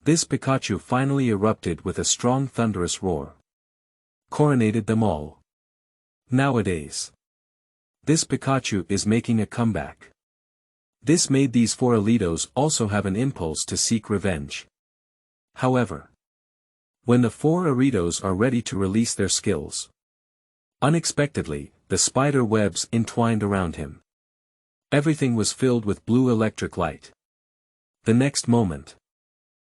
This Pikachu finally erupted with a strong thunderous roar. Coronated them all. Nowadays. This Pikachu is making a comeback. This made these 4 Aritos also have an impulse to seek revenge. However. When the 4 Aritos are ready to release their skills. Unexpectedly, the spider webs entwined around him. Everything was filled with blue electric light. The next moment.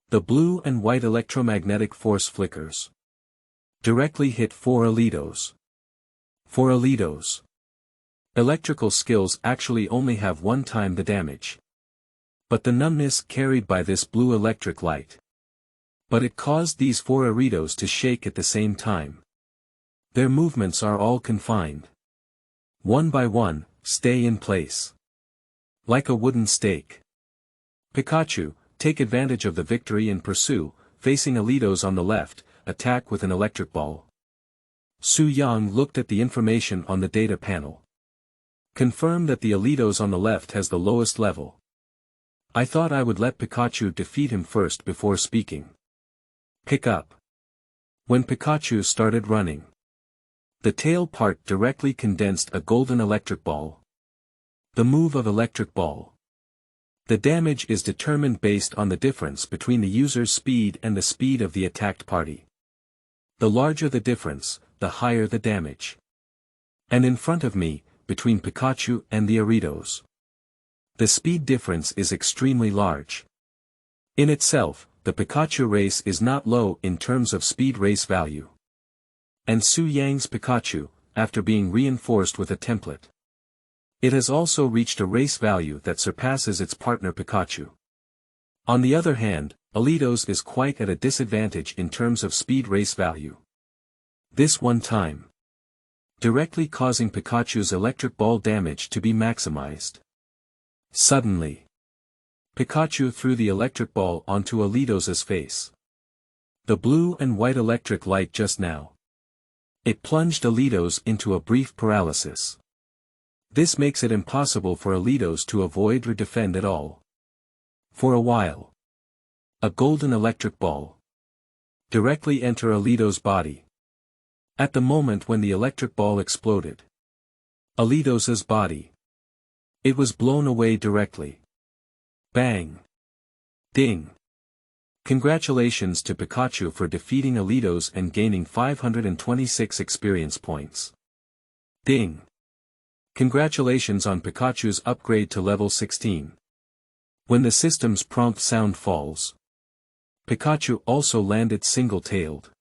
The blue and white electromagnetic force flickers. Directly hit 4 Aritos. 4 Aritos. Electrical skills actually only have 1 time the damage. But the numbness carried by this blue electric light. But it caused these 4 Aritos to shake at the same time. Their movements are all confined. One by one, stay in place. Like a wooden stake. Pikachu, take advantage of the victory and pursue, facing Aritos on the left, attack with an electric ball. Su Yang looked at the information on the data panel. Confirm that the Aritos on the left has the lowest level. I thought I would let Pikachu defeat him first before speaking. Pick up. When Pikachu started running. The tail part directly condensed a golden electric ball. The move of electric ball. The damage is determined based on the difference between the user's speed and the speed of the attacked party. The larger the difference, the higher the damage. And in front of me, between Pikachu and the Aritos. The speed difference is extremely large. In itself, the Pikachu race is not low in terms of speed race value. And Su Yang's Pikachu, after being reinforced with a template. It has also reached a race value that surpasses its partner Pikachu. On the other hand, Aritos is quite at a disadvantage in terms of speed race value. This one time. Directly causing Pikachu's electric ball damage to be maximized. Suddenly. Pikachu threw the electric ball onto Aritos' face. The blue and white electric light just now. It plunged Aritos into a brief paralysis. This makes it impossible for Aritos to avoid or defend at all. For a while. A golden electric ball. Directly enter Aritos' body. At the moment when the electric ball exploded, Alito's body, it was blown away directly. Bang! Ding! Congratulations to Pikachu for defeating Alito's and gaining 526 experience points. Ding! Congratulations on Pikachu's upgrade to level 16. When the system's prompt sound falls, Pikachu also landed single-tailed.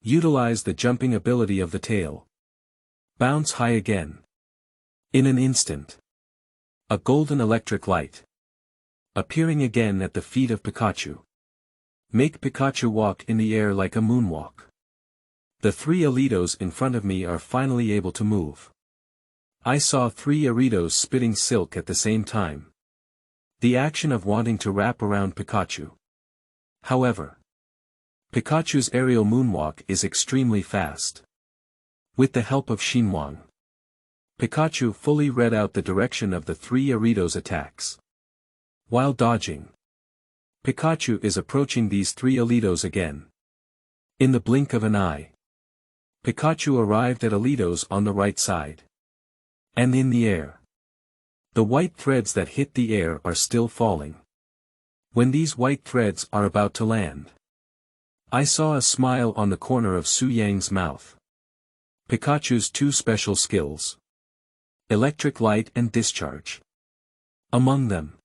Utilize the jumping ability of the tail. Bounce high again. In an instant, a golden electric light appearing again at the feet of Pikachu. Make Pikachu walk in the air like a moonwalk. The 3 Alitos in front of me are finally able to move. I saw 3 Aritos spitting silk at the same time. The action of wanting to wrap around Pikachu. However, Pikachu's aerial moonwalk is extremely fast. With the help of Shinwang, Pikachu fully read out the direction of the 3 Aritos' attacks. While dodging, Pikachu is approaching these 3 Alitos again. In the blink of an eye, Pikachu arrived at Alitos on the right side. And in the air, the white threads that hit the air are still falling. When these white threads are about to land, I saw a smile on the corner of Su Yang's mouth. Pikachu's 2 special skills: Electric Light and Discharge. Among them,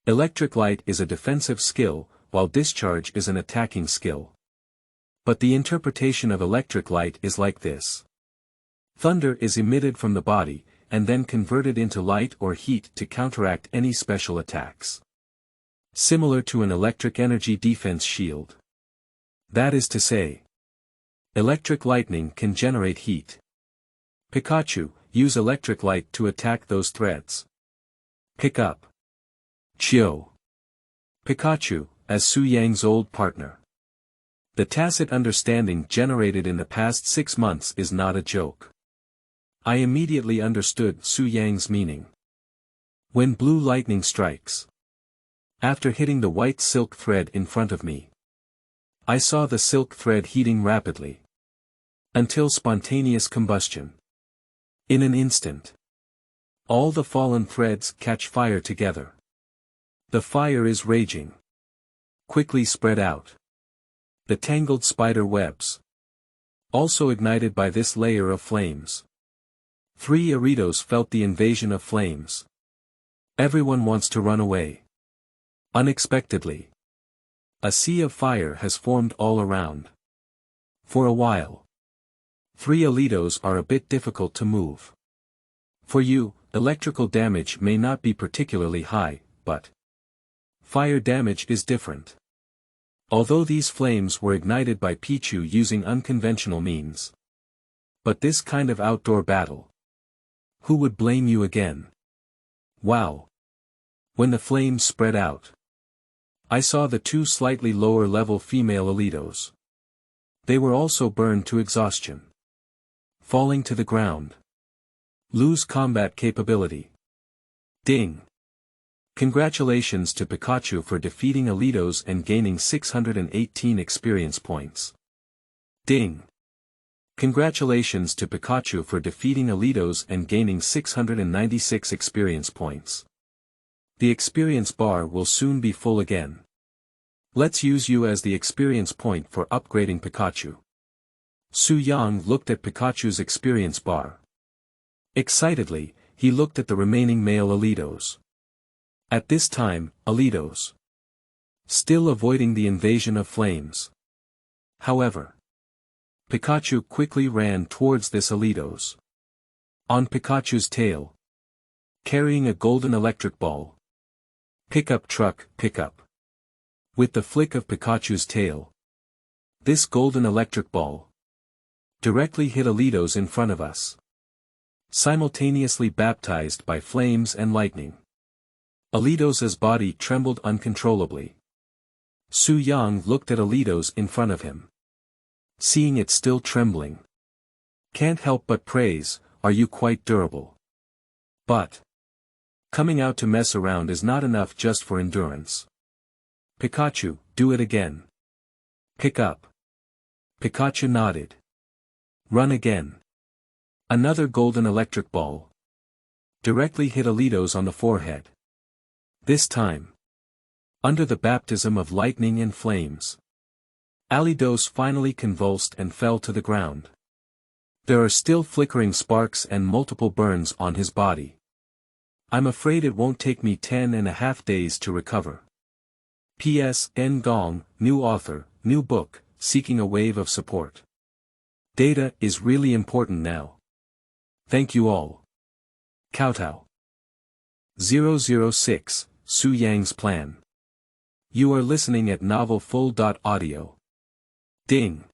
Electric Light is a defensive skill, while Discharge is an attacking skill. But the interpretation of Electric Light is like this. Thunder is emitted from the body, and then converted into light or heat to counteract any special attacks. Similar to an electric energy defense shield. That is to say, electric lightning can generate heat. Pikachu, use electric light to attack those threads. Pick up. Chio. Pikachu, as Su Yang's old partner. The tacit understanding generated in the past 6 months is not a joke. I immediately understood Su Yang's meaning. When blue lightning strikes, after hitting the white silk thread in front of me, I saw the silk thread heating rapidly, until spontaneous combustion. In an instant, all the fallen threads catch fire together. The fire is raging. Quickly spread out. The tangled spider webs, also ignited by this layer of flames. 3 Aritos felt the invasion of flames. Everyone wants to run away. Unexpectedly, a sea of fire has formed all around. For a while, 3 Alitos are a bit difficult to move. For you, electrical damage may not be particularly high, but fire damage is different. Although these flames were ignited by Pichu using unconventional means. But this kind of outdoor battle, who would blame you again? Wow! When the flames spread out, I saw the 2 slightly lower level female Alitos. They were also burned to exhaustion. Falling to the ground. Lose combat capability. Ding! Congratulations to Pikachu for defeating Alitos and gaining 618 experience points. Ding! Congratulations to Pikachu for defeating Alitos and gaining 696 experience points. The experience bar will soon be full again. Let's use you as the experience point for upgrading Pikachu. Su Yang looked at Pikachu's experience bar. Excitedly, he looked at the remaining male Alitos. At this time, Alitos, still avoiding the invasion of flames. However, Pikachu quickly ran towards this Alitos. On Pikachu's tail, carrying a golden electric ball. Pickup truck, pickup. With the flick of Pikachu's tail, this golden electric ball directly hit Alitos in front of us, simultaneously baptized by flames and lightning. Alitos' body trembled uncontrollably. Su Yang looked at Alitos in front of him. Seeing it still trembling, can't help but praise, are you quite durable? But coming out to mess around is not enough just for endurance. Pikachu, do it again. Pick up. Pikachu nodded. Run again. Another golden electric ball. Directly hit Alitos on the forehead. This time. Under the baptism of lightning and flames. Alitos finally convulsed and fell to the ground. There are still flickering sparks and multiple burns on his body. I'm afraid it won't take me 10.5 days to recover. P.S. Ngong, new author, new book, seeking a wave of support. Data is really important now. Thank you all. Kowtow. 006, Su Yang's Plan. You are listening at novelfull.audio. Ding.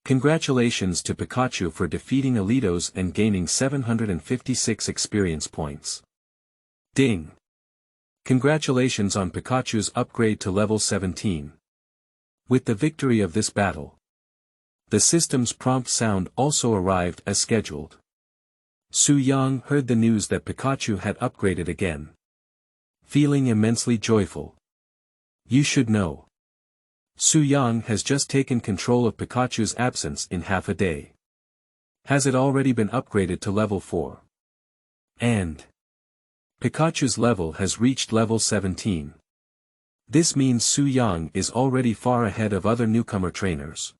Congratulations to Pikachu for defeating Alitos and gaining 756 experience points. Ding. Congratulations on Pikachu's upgrade to level 17. With the victory of this battle, the system's prompt sound also arrived as scheduled. Su Yang heard the news that Pikachu had upgraded again. Feeling immensely joyful. You should know. Su Yang has just taken control of Pikachu's absence in half a day. Has it already been upgraded to level 4? And Pikachu's level has reached level 17. This means Su Yang is already far ahead of other newcomer trainers.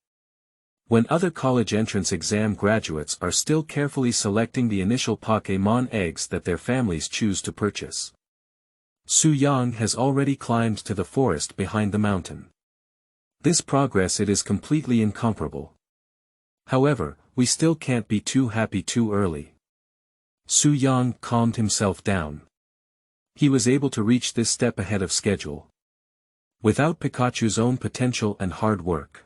When other college entrance exam graduates are still carefully selecting the initial Pokémon eggs that their families choose to purchase, Su Yang has already climbed to the forest behind the mountain. This progress it is completely incomparable. However, we still can't be too happy too early. Su Yang calmed himself down. He was able to reach this step ahead of schedule. Without Pikachu's own potential and hard work.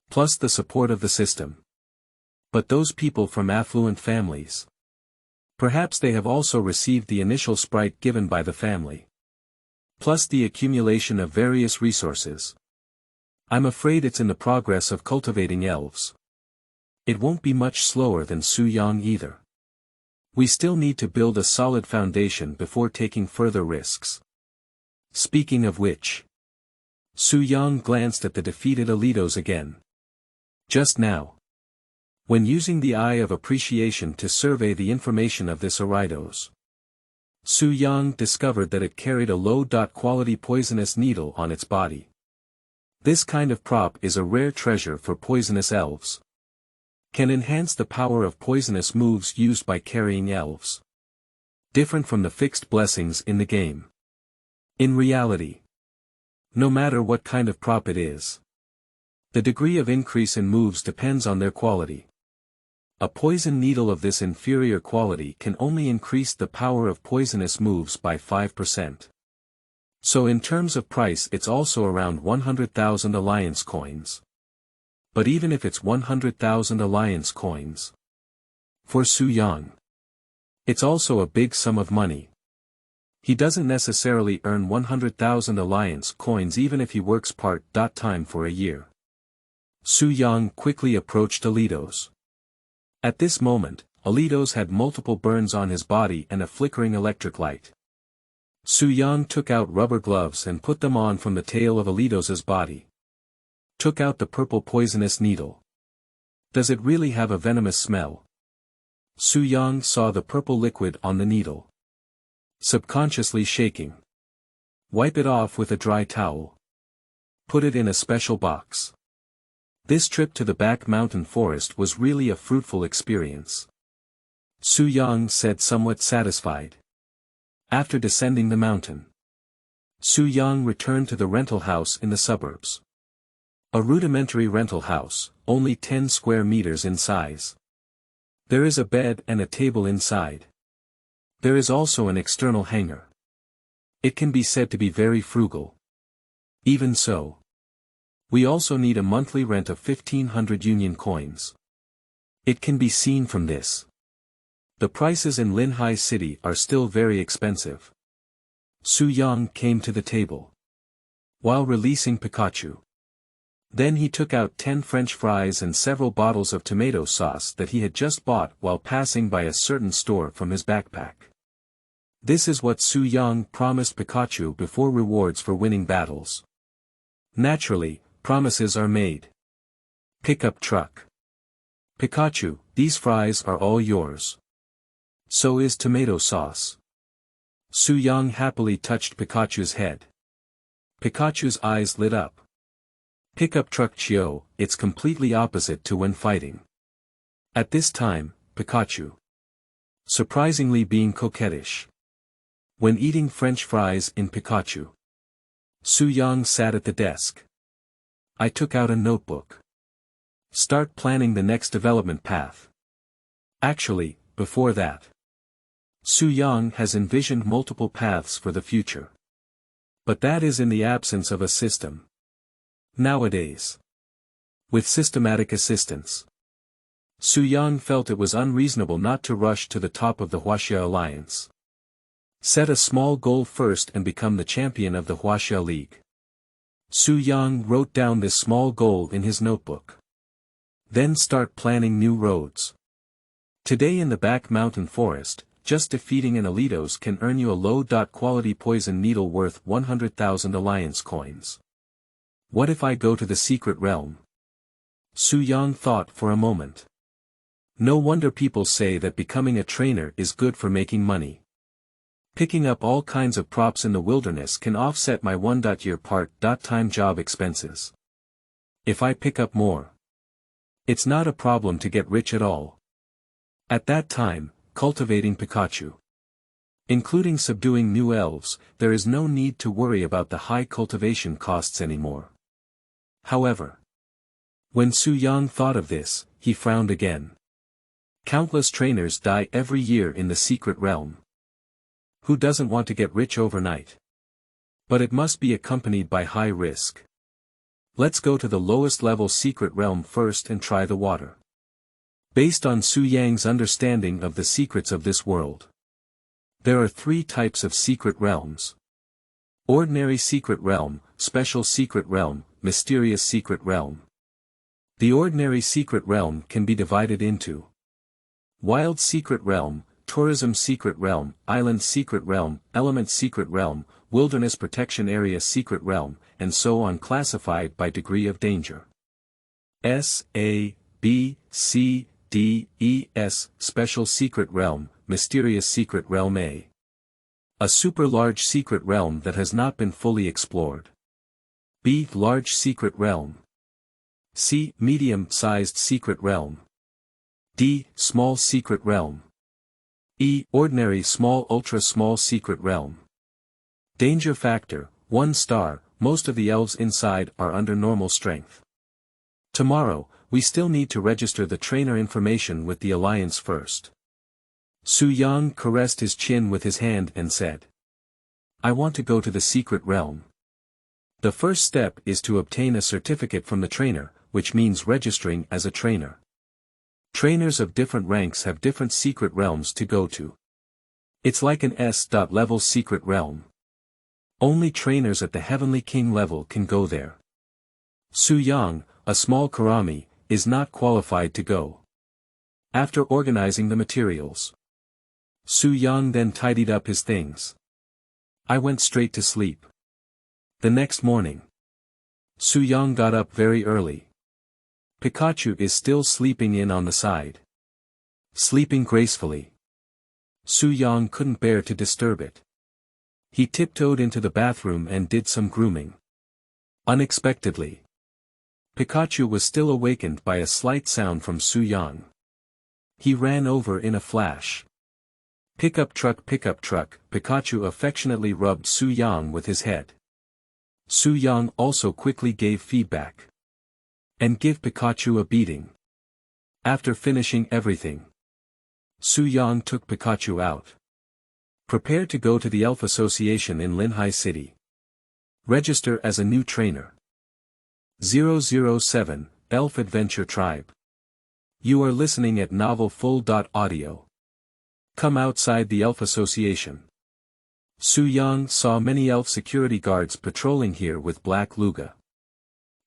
Plus the support of the system. But those people from affluent families. Perhaps they have also received the initial sprite given by the family. Plus the accumulation of various resources. I'm afraid it's in the progress of cultivating elves. It won't be much slower than Su Yang either. We still need to build a solid foundation before taking further risks. Speaking of which, Su Yang glanced at the defeated Alitos again. Just now. When using the eye of appreciation to survey the information of this Aritos, Su Yang discovered that it carried a low-quality poisonous needle on its body. This kind of prop is a rare treasure for poisonous elves. Can enhance the power of poisonous moves used by carrying elves. Different from the fixed blessings in the game. In reality, no matter what kind of prop it is, the degree of increase in moves depends on their quality. A poison needle of this inferior quality can only increase the power of poisonous moves by 5%. So in terms of price it's also around 100,000 alliance coins. But even if it's 100,000 alliance coins, for Su Yang, it's also a big sum of money. He doesn't necessarily earn 100,000 alliance coins even if he works part-time for a year. Su Yang quickly approached Alitos. At this moment, Alitos had multiple burns on his body and a flickering electric light. Su Yang took out rubber gloves and put them on from the tail of Alitos's body. Took out the purple poisonous needle. Does it really have a venomous smell? Su Yang saw the purple liquid on the needle. Subconsciously shaking. Wipe it off with a dry towel. Put it in a special box. This trip to the back mountain forest was really a fruitful experience. Su Yang said somewhat satisfied. After descending the mountain, Su Yang returned to the rental house in the suburbs. A rudimentary rental house, only 10 square meters in size. There is a bed and a table inside. There is also an external hangar. It can be said to be very frugal. Even so, we also need a monthly rent of 1,500 Union coins. It can be seen from this. The prices in Linhai City are still very expensive. Su Yang came to the table, while releasing Pikachu. Then he took out 10 French fries and several bottles of tomato sauce that he had just bought while passing by a certain store from his backpack. This is what Su Yang promised Pikachu before rewards for winning battles. Naturally, promises are made. Pickup truck. Pikachu, these fries are all yours. So is tomato sauce. Su Yang happily touched Pikachu's head. Pikachu's eyes lit up. Pickup truck Chio, it's completely opposite to when fighting. At this time, Pikachu. Surprisingly being coquettish. When eating French fries in Pikachu. Su Yang sat at the desk. I took out a notebook. Start planning the next development path. Actually, before that. Su Yang has envisioned multiple paths for the future. But that is in the absence of a system. Nowadays. With systematic assistance. Su Yang felt it was unreasonable not to rush to the top of the Huaxia Alliance. Set a small goal first and become the champion of the Huaxia League. Su Yang wrote down this small goal in his notebook. Then start planning new roads. Today in the back mountain forest, just defeating an Alitos can earn you a low-quality poison needle worth 100,000 alliance coins. What if I go to the secret realm? Su Yang thought for a moment. No wonder people say that becoming a trainer is good for making money. Picking up all kinds of props in the wilderness can offset my 1-year part-time job expenses. If I pick up more, it's not a problem to get rich at all. At that time, cultivating Pikachu. Including subduing new elves, there is no need to worry about the high cultivation costs anymore. However, when Su Yang thought of this, he frowned again. Countless trainers die every year in the secret realm. Who doesn't want to get rich overnight? But it must be accompanied by high risk. Let's go to the lowest level secret realm first and try the water. Based on Su Yang's understanding of the secrets of this world. There are 3 types of secret realms. Ordinary secret realm, special secret realm, mysterious secret realm. The ordinary secret realm can be divided into wild secret realm, tourism secret realm, island secret realm, element secret realm, wilderness protection area secret realm, and so on, classified by degree of danger. S, A, B, C, D, E, S, special secret realm, mysterious secret realm A. A super large secret realm that has not been fully explored. B, large secret realm. C, medium-sized secret realm. D, small secret realm. E, ordinary small ultra small secret realm. Danger factor, 1 star, most of the elves inside are under normal strength. Tomorrow, we still need to register the trainer information with the Alliance first. Su Yang caressed his chin with his hand and said. I want to go to the secret realm. The first step is to obtain a certificate from the trainer, which means registering as a trainer. Trainers of different ranks have different secret realms to go to. It's like an S-level secret realm. Only trainers at the Heavenly King level can go there. Su Yang, a small Karami, is not qualified to go. After organizing the materials, Su Yang then tidied up his things. I went straight to sleep. The next morning, Su Yang got up very early. Pikachu is still sleeping in on the side. Sleeping gracefully. Su Yang couldn't bear to disturb it. He tiptoed into the bathroom and did some grooming. Unexpectedly, Pikachu was still awakened by a slight sound from Su Yang. He ran over in a flash. Pickup truck, Pikachu affectionately rubbed Su Yang with his head. Su Yang also quickly gave feedback. And give Pikachu a beating. After finishing everything, Su Yang took Pikachu out. Prepare to go to the Elf Association in Linhai City. Register as a new trainer. 007, Elf Adventure Tribe. You are listening at novelfull.audio. Come outside the Elf Association. Su Yang saw many elf security guards patrolling here with black Luga.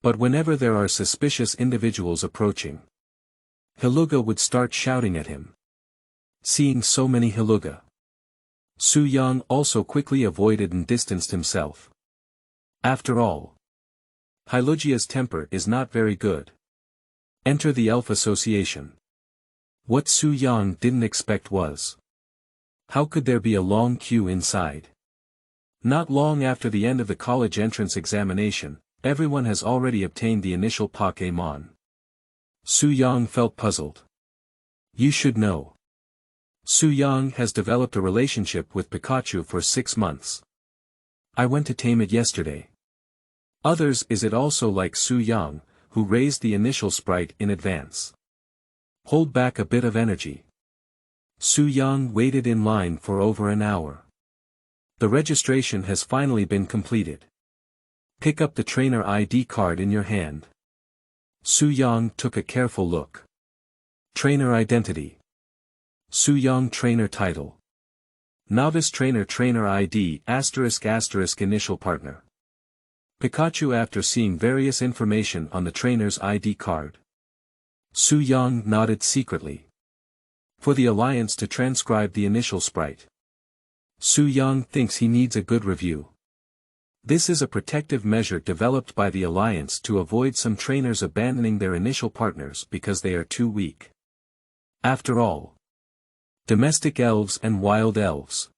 But whenever there are suspicious individuals approaching, Hiluga would start shouting at him. Seeing so many Hiluga, Su Yang also quickly avoided and distanced himself. After all, Hylugia's temper is not very good. Enter the Elf Association. What Su Yang didn't expect was, how could there be a long queue inside? Not long after the end of the college entrance examination, everyone has already obtained the initial Pokémon. Su Yang felt puzzled. You should know. Su Yang has developed a relationship with Pikachu for 6 months. I went to tame it yesterday. Others is it also like Su Yang, who raised the initial sprite in advance. Hold back a bit of energy. Su Yang waited in line for over an hour. The registration has finally been completed. Pick up the trainer ID card in your hand. Su Yang took a careful look. Trainer identity. Su Yang trainer title. Novice trainer trainer ID *** initial partner. Pikachu after seeing various information on the trainer's ID card. Su Yang nodded secretly. For the Alliance to transcribe the initial sprite. Su Yang thinks he needs a good review. This is a protective measure developed by the Alliance to avoid some trainers abandoning their initial partners because they are too weak. After all, domestic elves and wild elves.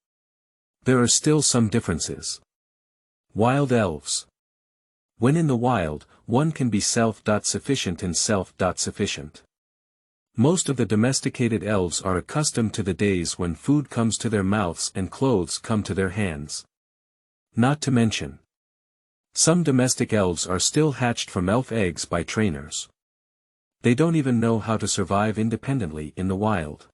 There are still some differences. Wild elves. When in the wild, one can be self-sufficient and self-sufficient. Most of the domesticated elves are accustomed to the days when food comes to their mouths and clothes come to their hands. Not to mention, some domestic elves are still hatched from elf eggs by trainers. They don't even know how to survive independently in the wild.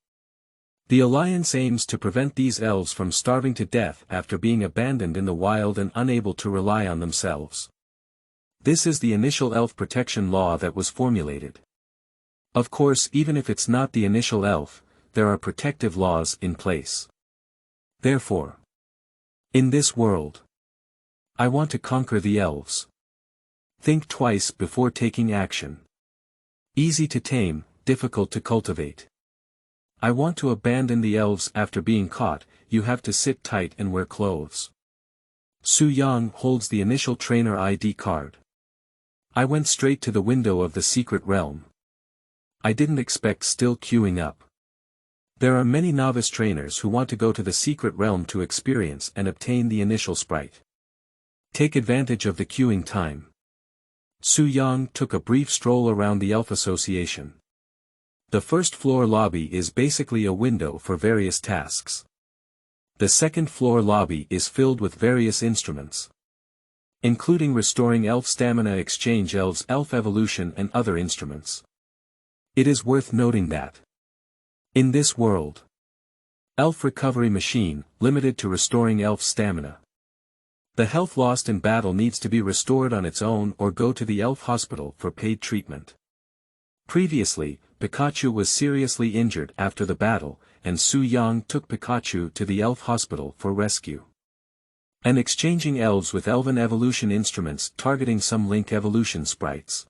The Alliance aims to prevent these elves from starving to death after being abandoned in the wild and unable to rely on themselves. This is the initial elf protection law that was formulated. Of course, even if it's not the initial elf, there are protective laws in place. Therefore, in this world, I want to conquer the elves. Think twice before taking action. Easy to tame, difficult to cultivate. I want to abandon the elves after being caught. You have to sit tight and wear clothes. Su Yang holds the initial trainer ID card. I went straight to the window of the secret realm. I didn't expect still queuing up. There are many novice trainers who want to go to the secret realm to experience and obtain the initial sprite. Take advantage of the queuing time. Su Yang took a brief stroll around the Elf Association. The first floor lobby is basically a window for various tasks. The second floor lobby is filled with various instruments, including restoring elf stamina, exchange elves, elf evolution and other instruments. It is worth noting that in this world, elf recovery machine, limited to restoring elf stamina. The health lost in battle needs to be restored on its own or go to the elf hospital for paid treatment. Previously, Pikachu was seriously injured after the battle, and Su Yang took Pikachu to the elf hospital for rescue. And exchanging elves with elven evolution instruments targeting some link evolution sprites.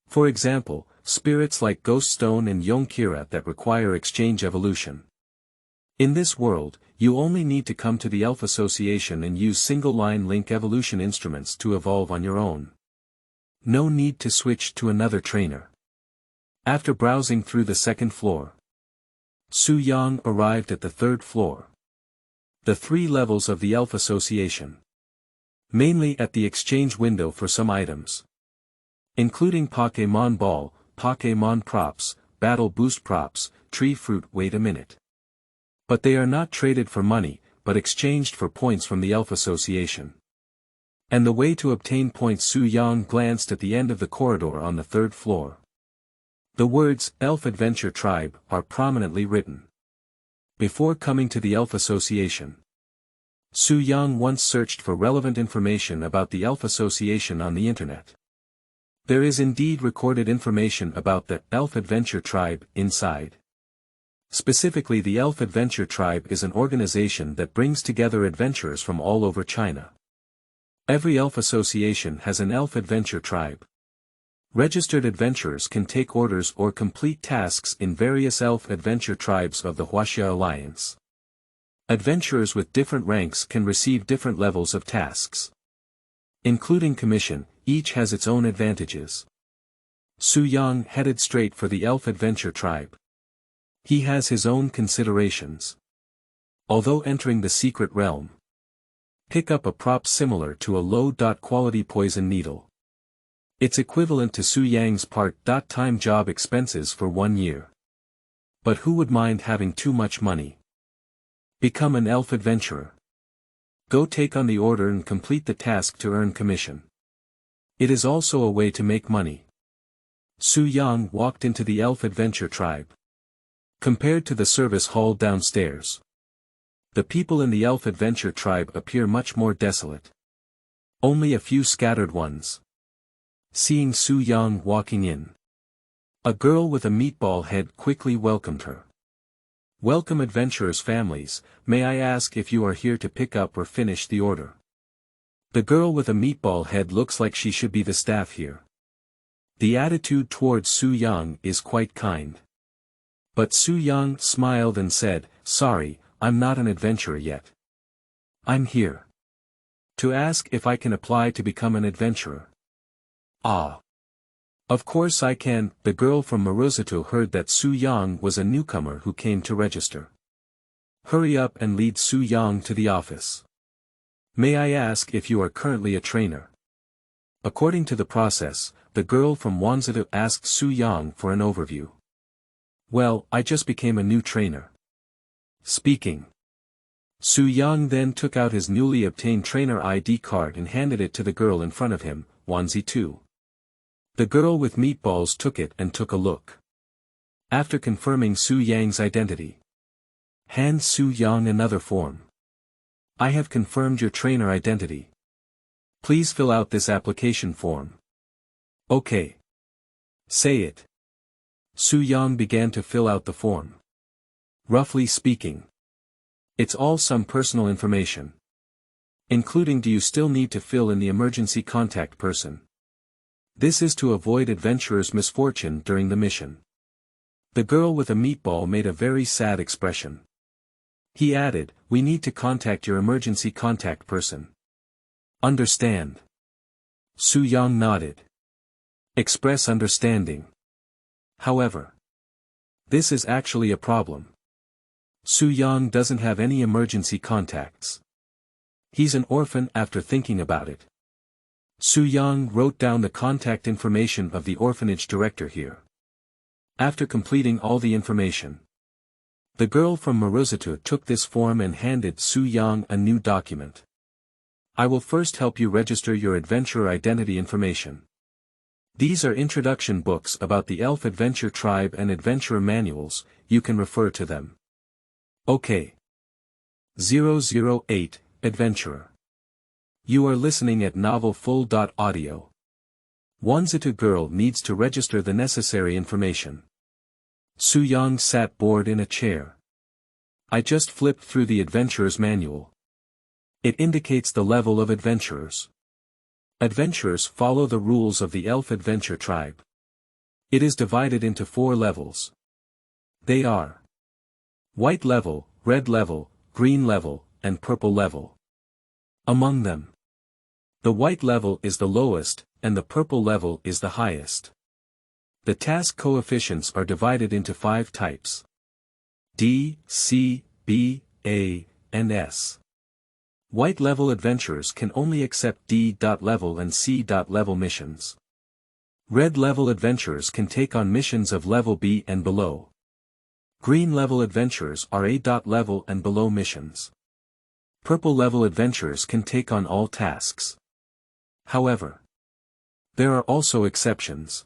For example, spirits like Ghost Stone and Yonkira that require exchange evolution. In this world, you only need to come to the Elf Association and use single-line link evolution instruments to evolve on your own. No need to switch to another trainer. After browsing through the second floor, Su Yang arrived at the third floor. The 3 levels of the Elf Association. Mainly at the exchange window for some items, including Pokémon Ball, Pokémon Props, Battle Boost Props, Tree Fruit. Wait a minute. But they are not traded for money, but exchanged for points from the Elf Association. And the way to obtain points. Su Yang glanced at the end of the corridor on the third floor. The words, Elf Adventure Tribe, are prominently written. Before coming to the Elf Association, Su Yang once searched for relevant information about the Elf Association on the internet. There is indeed recorded information about the Elf Adventure Tribe inside. Specifically, the Elf Adventure Tribe is an organization that brings together adventurers from all over China. Every Elf Association has an Elf Adventure Tribe. Registered adventurers can take orders or complete tasks in various elf adventure tribes of the Huaxia Alliance. Adventurers with different ranks can receive different levels of tasks, including commission. Each has its own advantages. Su Yang headed straight for the Elf Adventure Tribe. He has his own considerations. Although entering the secret realm, pick up a prop similar to a low-quality poison needle. It's equivalent to Su Yang's part-time job expenses for 1 year. But who would mind having too much money? Become an elf adventurer. Go take on the order and complete the task to earn commission. It is also a way to make money. Su Yang walked into the elf adventure tribe. Compared to the service hall downstairs, the people in the elf adventure tribe appear much more desolate. Only a few scattered ones. Seeing Su Yang walking in, a girl with a meatball head quickly welcomed her. Welcome adventurers' families, may I ask if you are here to pick up or finish the order? The girl with a meatball head looks like she should be the staff here. The attitude towards Su Yang is quite kind. But Su Yang smiled and said, sorry, I'm not an adventurer yet. I'm here to ask if I can apply to become an adventurer. Ah. Of course I can. The girl from Maruzuto heard that Su Yang was a newcomer who came to register. Hurry up and lead Su Yang to the office. May I ask if you are currently a trainer? According to the process, the girl from Wanjie asked Su Yang for an overview. Well, I just became a new trainer. Speaking. Su Yang then took out his newly obtained trainer ID card and handed it to the girl in front of him, Wanjie too. The girl with meatballs took it and took a look. After confirming Su Yang's identity, hand Su Yang another form. I have confirmed your trainer identity. Please fill out this application form. Okay. Say it. Su Yang began to fill out the form. Roughly speaking, it's all some personal information. Including do you still need to fill in the emergency contact person. This is to avoid adventurers' misfortune during the mission. The girl with a meatball made a very sad expression. He added, we need to contact your emergency contact person. Understand. Su Yang nodded. Express understanding. However, this is actually a problem. Su Yang doesn't have any emergency contacts. He's an orphan. After thinking about it, Su Yang wrote down the contact information of the orphanage director here. After completing all the information, the girl from Maruzuto took this form and handed Su Yang a new document. I will first help you register your adventurer identity information. These are introduction books about the Elf Adventure Tribe and adventurer manuals, you can refer to them. Okay. 008, Adventurer. You are listening at novelfull.audio. Wanjie girl needs to register the necessary information. Su Yang sat bored in a chair. I just flipped through the adventurer's manual. It indicates the level of adventurers. Adventurers follow the rules of the Elf Adventure Tribe. It is divided into 4 levels. They are white level, red level, green level, and purple level. Among them, the white level is the lowest, and the purple level is the highest. The task coefficients are divided into 5 types: D, C, B, A, and S. White level adventurers can only accept D.level and C.level missions. Red level adventurers can take on missions of level B and below. Green level adventurers are A.level and below missions. Purple level adventurers can take on all tasks. However, there are also exceptions.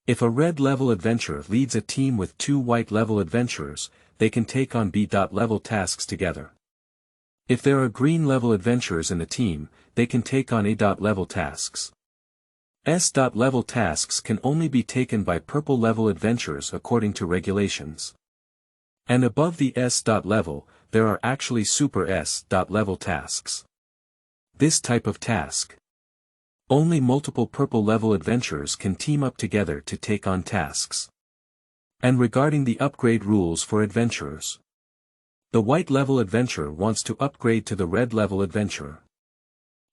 If a red level adventurer leads a team with 2 white level adventurers, they can take on B.level tasks together. If there are green level adventurers in the team, they can take on A.level tasks. S.level tasks can only be taken by purple level adventurers according to regulations. And above the S.level, there are actually super S.level tasks. This type of task, only multiple purple level adventurers can team up together to take on tasks. And regarding the upgrade rules for adventurers, the white level adventurer wants to upgrade to the red level adventurer.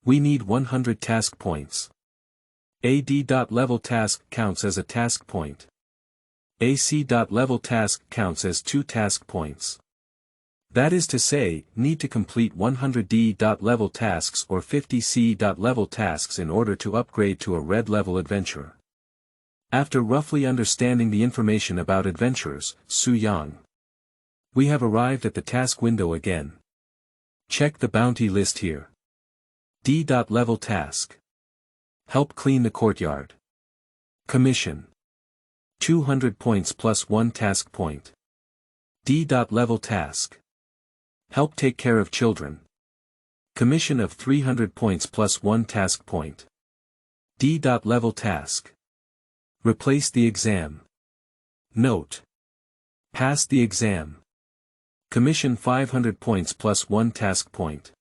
We need 100 task points. A D.level task counts as a task point. A C.level task counts as 2 task points. That is to say, need to complete 100 D.level tasks or 50 C.level tasks in order to upgrade to a red level adventurer. After roughly understanding the information about adventurers, Su-yang, we have arrived at the task window again. Check the bounty list here. D.level task. Help clean the courtyard. Commission. 200 points plus 1 task point. D.level task. Help take care of children. Commission of 300 points plus 1 task point. D.level task. Replace the exam. Note. Pass the exam. Commission 500 points plus 1 task point.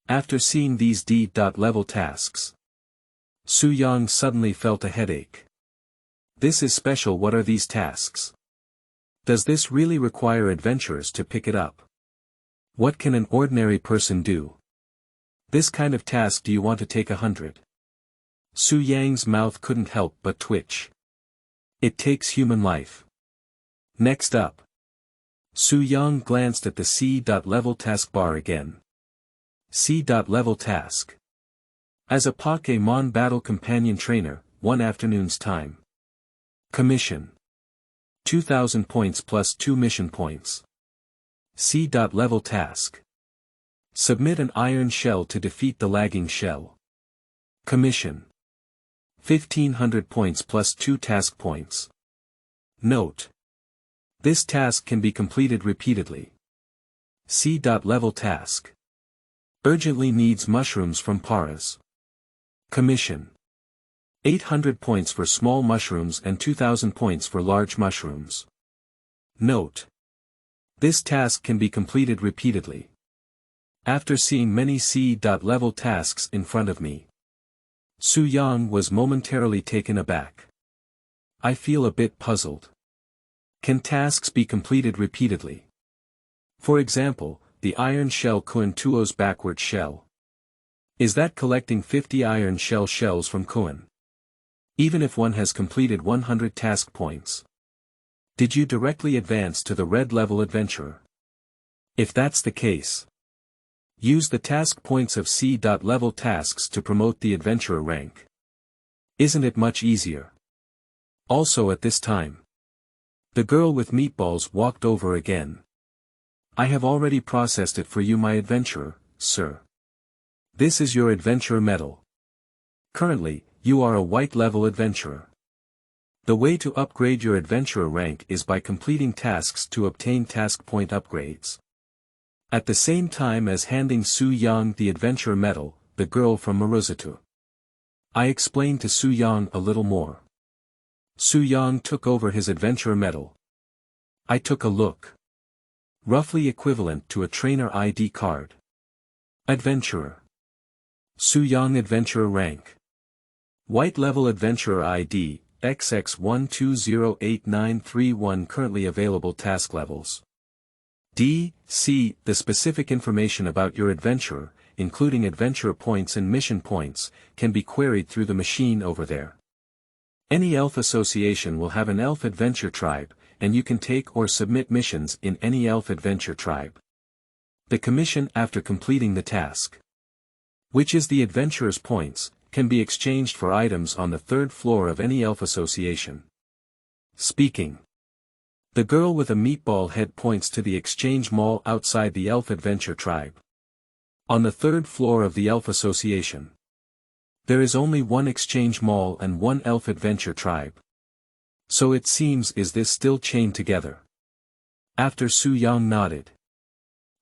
After seeing these D.level tasks, Su-yang suddenly felt a headache. This is special. What are these tasks? Does this really require adventurers to pick it up? What can an ordinary person do? This kind of task, do you want to take 100? Su-yang's mouth couldn't help but twitch. It takes human life. Next up. Su-yang glanced at the C.level taskbar again. C.level task. As a Pokémon battle companion trainer, 1 afternoon's time. Commission. 2,000 points plus 2 mission points. C.level task. Submit an iron shell to defeat the lagging shell. Commission. 1,500 points plus 2 task points. Note. This task can be completed repeatedly. C.level task. Urgently needs mushrooms from Paras. Commission. 800 points for small mushrooms and 2,000 points for large mushrooms. Note. This task can be completed repeatedly. After seeing many C.level tasks in front of me, Su-yang was momentarily taken aback. I feel a bit puzzled. Can tasks be completed repeatedly? For example, the iron shell Kuan Tuo's backward shell. Is that collecting 50 iron shell shells from Kuan? Even if one has completed 100 task points. Did you directly advance to the red level adventurer? If that's the case, use the task points of C.level tasks to promote the adventurer rank. Isn't it much easier? Also at this time, the girl with meatballs walked over again. I have already processed it for you, my adventurer, sir. This is your adventurer medal. Currently, you are a white level adventurer. The way to upgrade your adventurer rank is by completing tasks to obtain task point upgrades. At the same time as handing Su-yang the adventurer medal, the girl from Maruzutu, I explained to Su-yang a little more. Su-yang took over his adventurer medal. I took a look. Roughly equivalent to a trainer ID card. Adventurer. Su-yang adventurer rank. White level adventurer ID, XX12089131 currently available task levels. D. C. The specific information about your adventurer, including adventurer points and mission points, can be queried through the machine over there. Any elf association will have an elf adventure tribe, and you can take or submit missions in any elf adventure tribe. The commission after completing the task, which is the adventurer's points, can be exchanged for items on the 3rd floor of any elf association. Speaking. The girl with a meatball head points to the exchange mall outside the elf adventure tribe. On the 3rd floor of the elf association, there is only one exchange mall and one elf adventure tribe. So it seems, is this still chained together? After Su-yang nodded.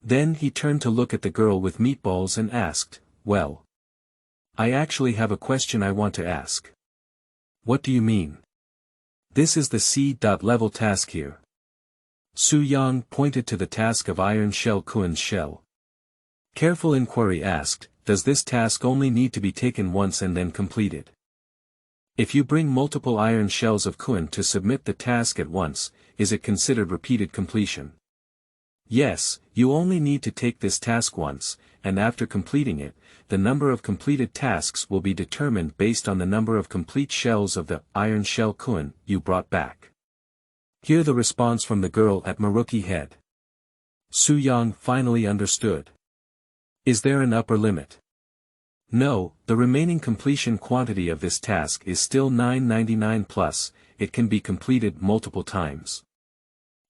Then he turned to look at the girl with meatballs and asked, well, I actually have a question I want to ask. What do you mean? This is the C.level task here. Su-yang pointed to the task of Iron Shell Kuan's shell. Careful inquiry asked, does this task only need to be taken once and then completed? If you bring multiple iron shells of Kuan to submit the task at once, is it considered repeated completion? Yes, you only need to take this task once, and after completing it, the number of completed tasks will be determined based on the number of complete shells of the iron shell Kuan you brought back. Hear the response from the girl at Maruki Head. Su-young finally understood. Is there an upper limit? No, the remaining completion quantity of this task is still 999 plus, it can be completed multiple times.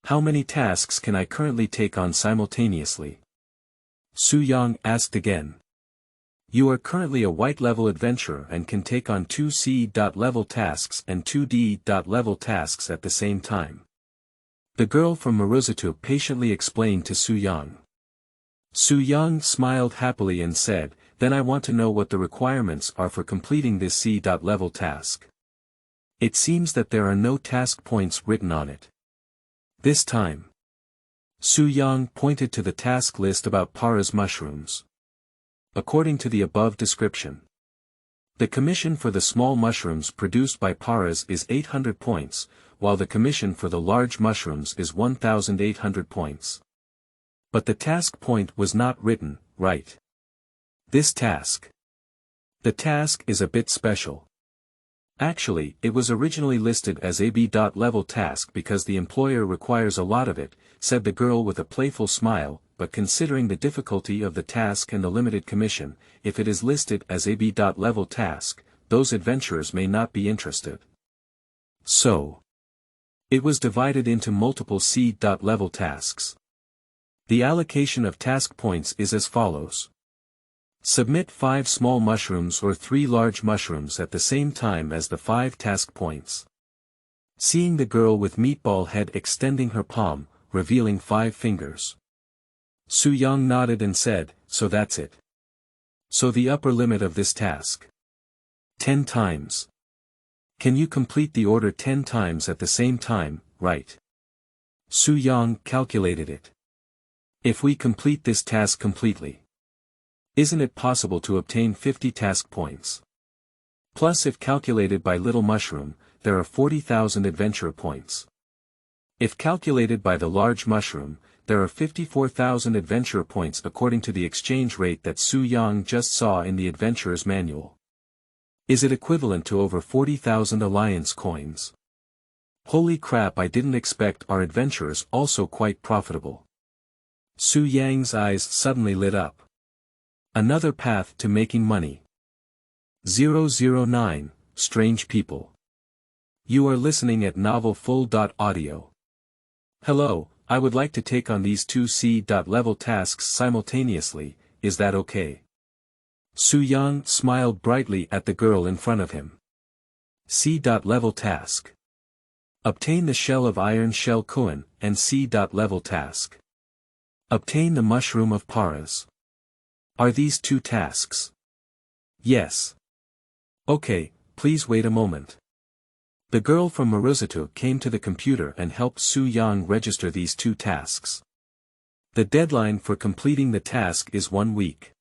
How many tasks can I currently take on simultaneously? Su-young asked again. You are currently a white-level adventurer and can take on 2 C.level tasks and 2 D.level tasks at the same time. The girl from Maruzuto patiently explained to Su-young. Su-young smiled happily and said, then I want to know what the requirements are for completing this C.level task. It seems that there are no task points written on it. This time. Su-young pointed to the task list about Para's mushrooms. According to the above description, the commission for the small mushrooms produced by Paras is 800 points, while the commission for the large mushrooms is 1,800 points. But the task point was not written, right? This task. The task is a bit special. Actually, it was originally listed as a B.level task because the employer requires a lot of it, said the girl with a playful smile, but considering the difficulty of the task and the limited commission, if it is listed as a B.level task, those adventurers may not be interested. So, it was divided into multiple C.level tasks. The allocation of task points is as follows. Submit 5 small mushrooms or 3 large mushrooms at the same time as the 5 task points. Seeing the girl with meatball head extending her palm, revealing 5 fingers. Su-young nodded and said, so that's it. So the upper limit of this task. 10 times. Can you complete the order 10 times at the same time, right? Su-young calculated it. If we complete this task completely, isn't it possible to obtain 50 task points? Plus if calculated by Little Mushroom, there are 40,000 adventure points. If calculated by the Large Mushroom, there are 54,000 adventure points according to the exchange rate that Su-young just saw in the Adventurer's Manual. Is it equivalent to over 40,000 Alliance coins? Holy crap, I didn't expect our adventurers also quite profitable. Su-young's eyes suddenly lit up. Another path to making money. 009, Strange People. You are listening at novelfull.audio. Hello, I would like to take on these 2 C.level tasks simultaneously, is that okay? Su-young smiled brightly at the girl in front of him. C.level task. Obtain the shell of Iron Shell Koan, and C.level task. Obtain the Mushroom of Paras. Are these 2 tasks? Yes. Okay, please wait a moment. The girl from Maruzuto came to the computer and helped Su-young register these 2 tasks. The deadline for completing the task is 1 week.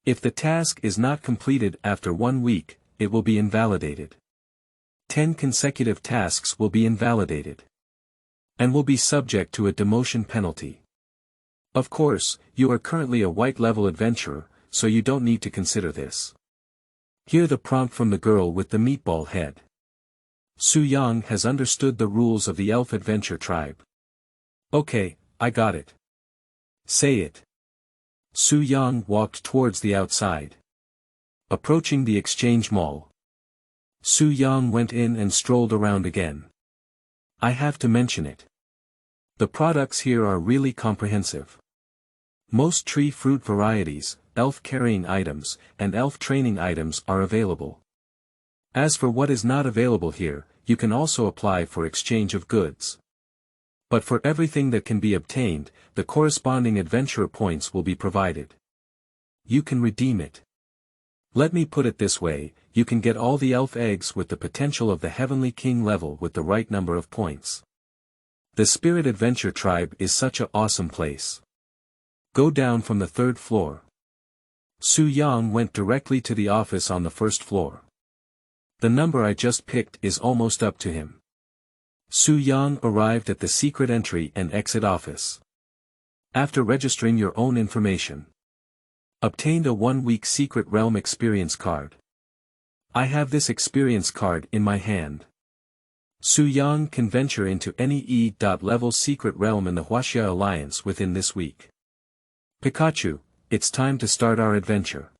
If the task is not completed after 1 week, it will be invalidated. 10 consecutive tasks will be invalidated. And will be subject to a demotion penalty. Of course, you are currently a white-level adventurer, so you don't need to consider this. Hear the prompt from the girl with the meatball head. Su-young has understood the rules of the elf adventure tribe. Okay, I got it. Say it. Su-young walked towards the outside. Approaching the exchange mall. Su-young went in and strolled around again. I have to mention it. The products here are really comprehensive. Most tree fruit varieties, elf carrying items, and elf training items are available. As for what is not available here, you can also apply for exchange of goods. But for everything that can be obtained, the corresponding adventurer points will be provided. You can redeem it. Let me put it this way, you can get all the elf eggs with the potential of the Heavenly King level with the right number of points. The Spirit Adventure Tribe is such an awesome place. Go down from the 3rd floor. Su-young went directly to the office on the 1st floor. The number I just picked is almost up to him. Su-young arrived at the secret entry and exit office. After registering your own information. Obtained a 1-week Secret Realm experience card. I have this experience card in my hand. Su Yang can venture into any E.level secret realm in the Huaxia Alliance within this week. Pikachu, it's time to start our adventure.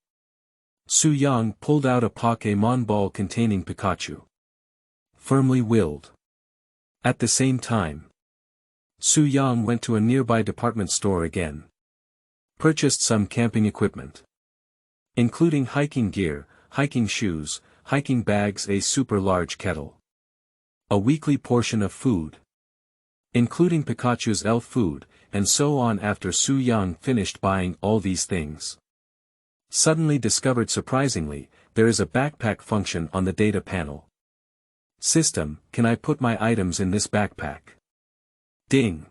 Su Yang pulled out a Pokémon ball containing Pikachu. Firmly willed. At the same time, Su Yang went to a nearby department store again. Purchased some camping equipment, including hiking gear, hiking shoes, hiking bags, a super large kettle, a weekly portion of food, including Pikachu's elf food, and so on. After Su Yang finished buying all these things, suddenly discovered surprisingly, there is a backpack function on the data panel. System, can I put my items in this backpack? Ding.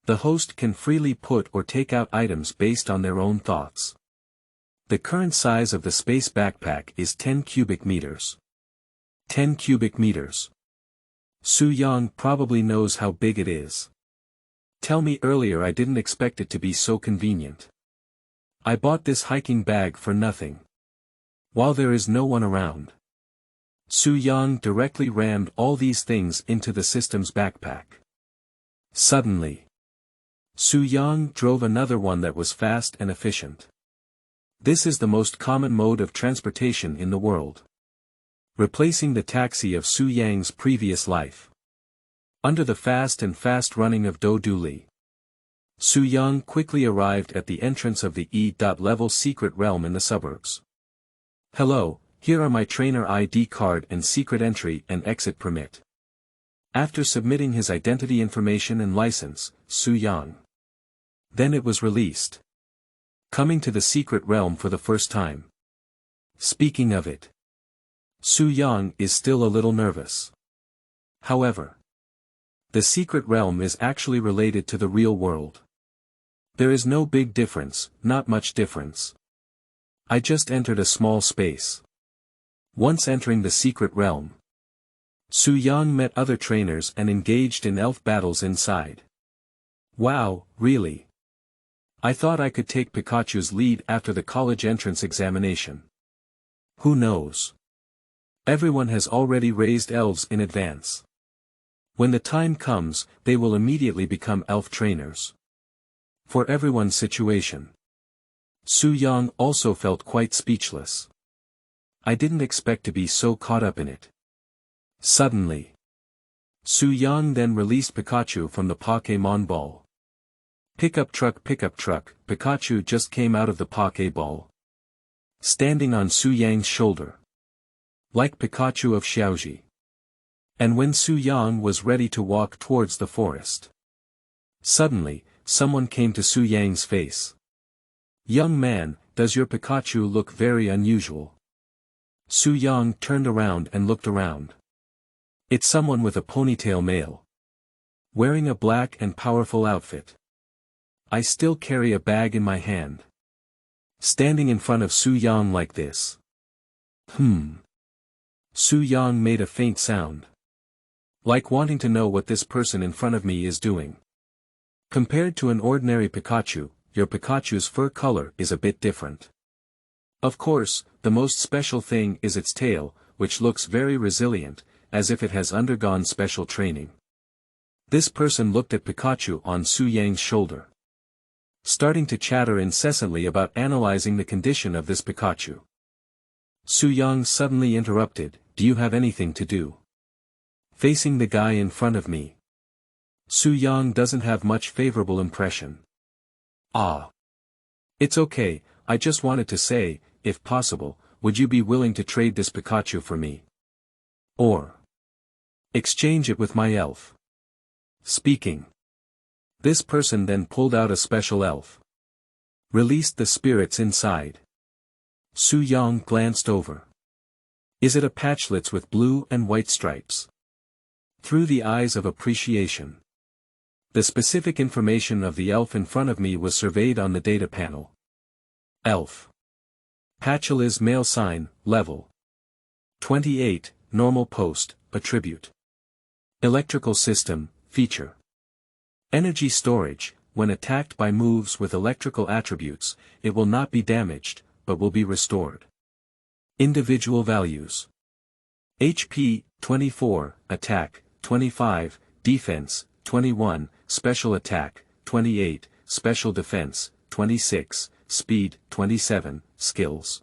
The host can freely put or take out items based on their own thoughts. The current size of the space backpack is 10 cubic meters. 10 cubic meters. Su Yang probably knows how big it is. Tell me earlier, I didn't expect it to be so convenient. I bought this hiking bag for nothing. While there is no one around, Su Yang directly rammed all these things into the system's backpack. Suddenly, Su Yang drove another one that was fast and efficient. This is the most common mode of transportation in the world, replacing the taxi of Su Yang's previous life. Under the fast running of Do Du Li, Su Yang quickly arrived at the entrance of the E.level secret realm in the suburbs. Hello, here are my trainer ID card and secret entry and exit permit. After submitting his identity information and license, Su Yang. Then it was released. Coming to the secret realm for the first time. Speaking of it, Su Yang is still a little nervous. However, the secret realm is actually related to the real world. There is no big difference, not much difference. I just entered a small space. Once entering the secret realm, Su Yang met other trainers and engaged in elf battles inside. Wow, really? I thought I could take Pikachu's lead after the college entrance examination. Who knows? Everyone has already raised elves in advance. When the time comes, they will immediately become elf trainers. For everyone's situation, Su Yang also felt quite speechless. I didn't expect to be so caught up in it. Suddenly, Su Yang then released Pikachu from the Pokémon ball. Pickup truck, Pikachu just came out of the Pokéball, standing on Su Yang's shoulder, like Pikachu of Xiaoji. And when Su Yang was ready to walk towards the forest, suddenly, someone came to Su Yang's face. Young man, does your Pikachu look very unusual? Su Yang turned around and looked around. It's someone with a ponytail male, wearing a black and powerful outfit. I still carry a bag in my hand, standing in front of Su Yang like this. Su Yang made a faint sound, like wanting to know what this person in front of me is doing. Compared to an ordinary Pikachu, your Pikachu's fur color is a bit different. Of course, the most special thing is its tail, which looks very resilient, as if it has undergone special training. This person looked at Pikachu on Su Yang's shoulder, starting to chatter incessantly about analyzing the condition of this Pikachu. Su Yang suddenly interrupted, do you have anything to do? Facing the guy in front of me, Su Yang doesn't have much favorable impression. Ah. It's okay, I just wanted to say, if possible, would you be willing to trade this Pikachu for me? Or exchange it with my elf? Speaking, this person then pulled out a special elf, released the spirits inside. Su Yang glanced over. Is it a patchlets with blue and white stripes? Through the eyes of appreciation, the specific information of the elf in front of me was surveyed on the data panel. Elf. Patchel's male sign, level 28, normal post, attribute. Electrical system, feature. Energy storage, when attacked by moves with electrical attributes, it will not be damaged, but will be restored. Individual values. HP, 24, Attack, 25, Defense, 21, Special Attack, 28, Special Defense, 26, Speed, 27, Skills.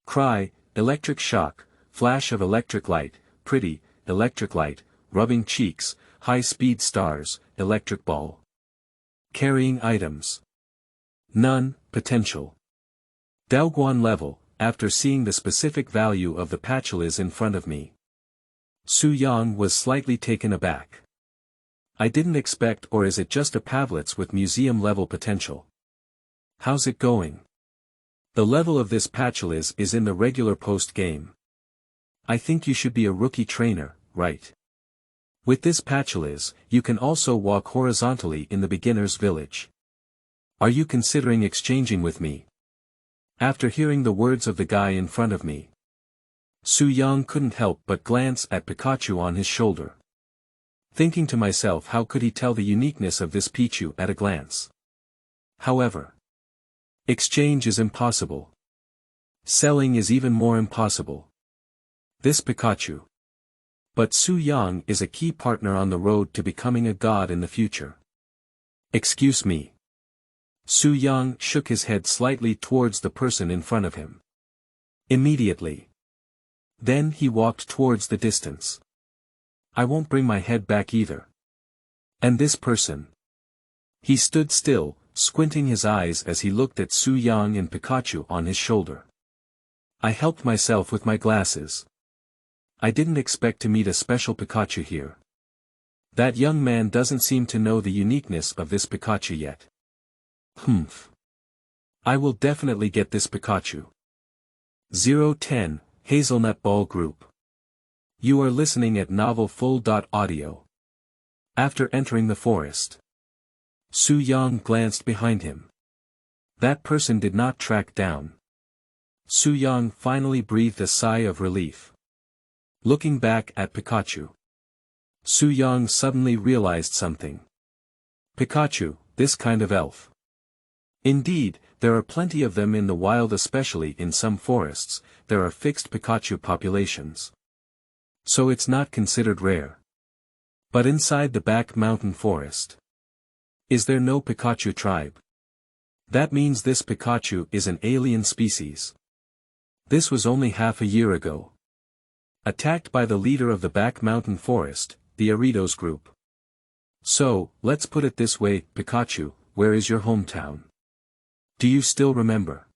Cry, Electric Shock, Flash of Electric Light, Pretty, Electric Light, Rubbing Cheeks, High Speed Stars, Electric Ball. Carrying Items. None, Potential. Daoguan level, after seeing the specific value of the patchulas in front of me. Su Yang was slightly taken aback. I didn't expect, or is it just a Pavlets with museum-level potential? How's it going? The level of this patchulas is in the regular post-game. I think you should be a rookie trainer, right? With this patchulas, you can also walk horizontally in the beginner's village. Are you considering exchanging with me? After hearing the words of the guy in front of me, Su Yang couldn't help but glance at Pikachu on his shoulder. Thinking to myself, how could he tell the uniqueness of this Pichu at a glance? However, exchange is impossible. Selling is even more impossible. This Pikachu. But Su Yang is a key partner on the road to becoming a god in the future. Excuse me. Su Yang shook his head slightly towards the person in front of him. Immediately. Then he walked towards the distance. I won't bring my head back either. And this person? He stood still, squinting his eyes as he looked at Su Yang and Pikachu on his shoulder. I helped myself with my glasses. I didn't expect to meet a special Pikachu here. That young man doesn't seem to know the uniqueness of this Pikachu yet. Humph. I will definitely get this Pikachu. 010, Hazelnut Ball Group. You are listening at Novel Full.audio. After entering the forest, Su Yang glanced behind him. That person did not track down. Su Yang finally breathed a sigh of relief. Looking back at Pikachu, Su Yang suddenly realized something. Pikachu, this kind of elf. Indeed, there are plenty of them in the wild, especially in some forests. There are fixed Pikachu populations. So it's not considered rare. But inside the back mountain forest, is there no Pikachu tribe? That means this Pikachu is an alien species. This was only half a year ago. Attacked by the leader of the back mountain forest, the Aritos group. So, let's put it this way, Pikachu, where is your hometown? Do you still remember?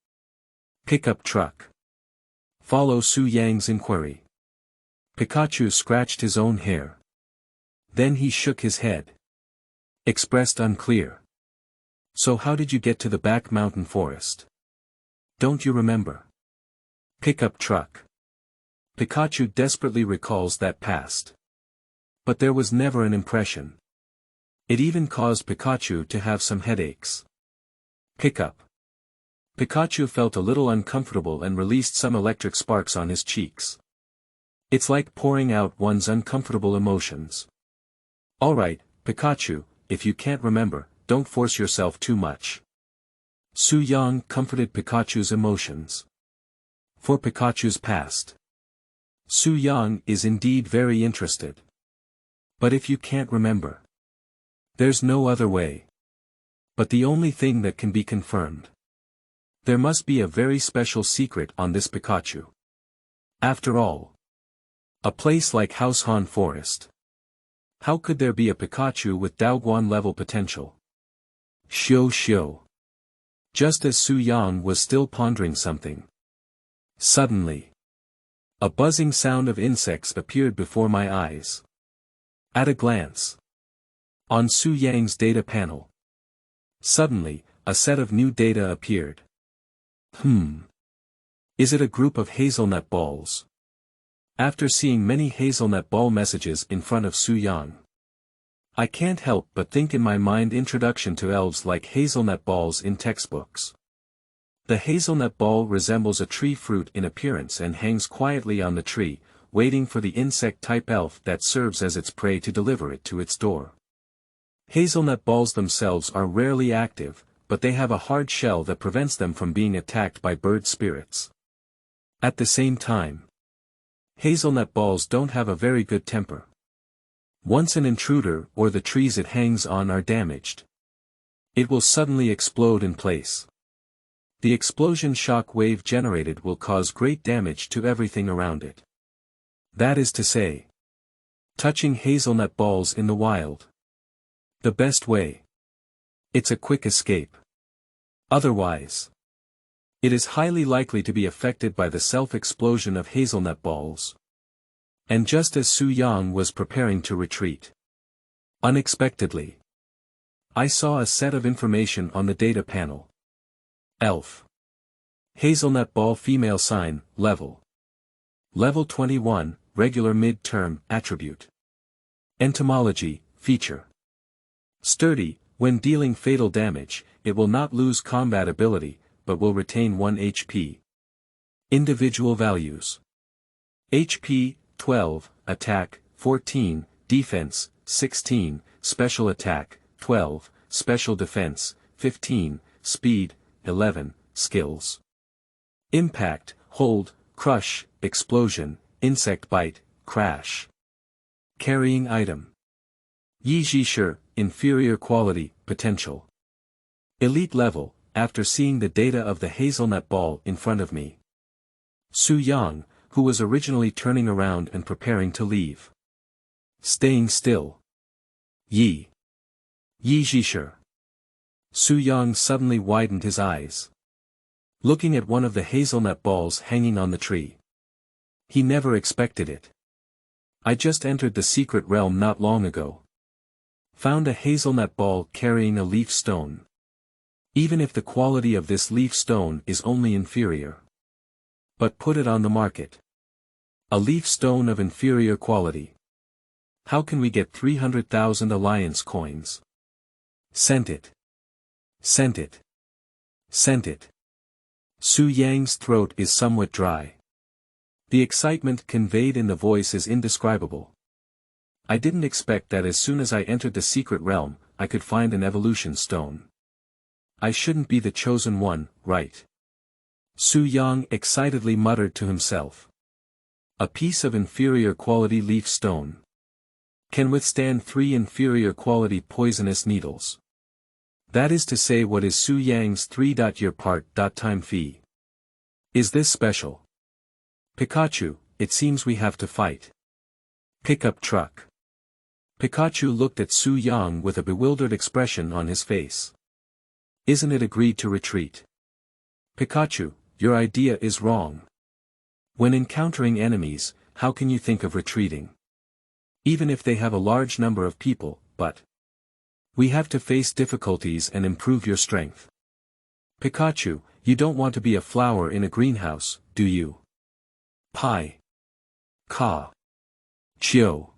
Pickup truck. Follow Su Yang's inquiry. Pikachu scratched his own hair. Then he shook his head. Expressed unclear. So how did you get to the back mountain forest? Don't you remember? Pickup truck. Pikachu desperately recalls that past. But there was never an impression. It even caused Pikachu to have some headaches. Pickup. Pikachu felt a little uncomfortable and released some electric sparks on his cheeks. It's like pouring out one's uncomfortable emotions. Alright, Pikachu, if you can't remember, don't force yourself too much. Su Yang comforted Pikachu's emotions. For Pikachu's past, Su Yang is indeed very interested. But if you can't remember, there's no other way. But the only thing that can be confirmed. There must be a very special secret on this Pikachu. After all, a place like Househan Forest. How could there be a Pikachu with Daoguan level potential? Shio. Just as Su Yang was still pondering something. Suddenly, a buzzing sound of insects appeared before my eyes. At a glance, on Su Yang's data panel, suddenly, a set of new data appeared. Is it a group of hazelnut balls? After seeing many hazelnut ball messages in front of Su Yang, I can't help but think in my mind introduction to elves like hazelnut balls in textbooks. The hazelnut ball resembles a tree fruit in appearance and hangs quietly on the tree, waiting for the insect-type elf that serves as its prey to deliver it to its door. Hazelnut balls themselves are rarely active, but they have a hard shell that prevents them from being attacked by bird spirits. At the same time, Hazelnut balls don't have a very good temper. Once an intruder or the trees it hangs on are damaged, it will suddenly explode in place. The explosion shock wave generated will cause great damage to everything around it. That is to say, touching hazelnut balls in the wild. The best way. It's a quick escape. Otherwise, it is highly likely to be affected by the self-explosion of hazelnut balls. And just as Su Yang was preparing to retreat, unexpectedly, I saw a set of information on the data panel. ELF. Hazelnut ball female sign, level. Level 21, regular mid-term, attribute. Entomology, feature. Sturdy, when dealing fatal damage, it will not lose combat ability, but will retain 1 HP. Individual values. HP, 12, attack, 14, defense, 16, special attack, 12, special defense, 15, speed, 11, skills. Impact, hold, crush, explosion, insect bite, crash. Carrying item. Yizhi, inferior quality, potential. Elite level, after seeing the data of the hazelnut ball in front of me. Su Yang, who was originally turning around and preparing to leave. Staying still. Yizhi. Su Yang suddenly widened his eyes, looking at one of the hazelnut balls hanging on the tree. He never expected it. I just entered the secret realm not long ago. Found a hazelnut ball carrying a leaf stone. Even if the quality of this leaf stone is only inferior. But put it on the market. A leaf stone of inferior quality. How can we get 300,000 alliance coins? Sent it. Sent it. Sent it. Su Yang's throat is somewhat dry. The excitement conveyed in the voice is indescribable. I didn't expect that as soon as I entered the secret realm, I could find an evolution stone. I shouldn't be the chosen one, right? Su Yang excitedly muttered to himself. A piece of inferior quality leaf stone can withstand 3 inferior quality poisonous needles. That is to say, what is Su Yang's 3-year part-time fee? Is this special? Pikachu, it seems we have to fight. Pickup truck. Pikachu looked at Su Yang with a bewildered expression on his face. Isn't it agreed to retreat? Pikachu, your idea is wrong. When encountering enemies, how can you think of retreating? Even if they have a large number of people, but we have to face difficulties and improve your strength. Pikachu, you don't want to be a flower in a greenhouse, do you? Pi. Ka. Chio.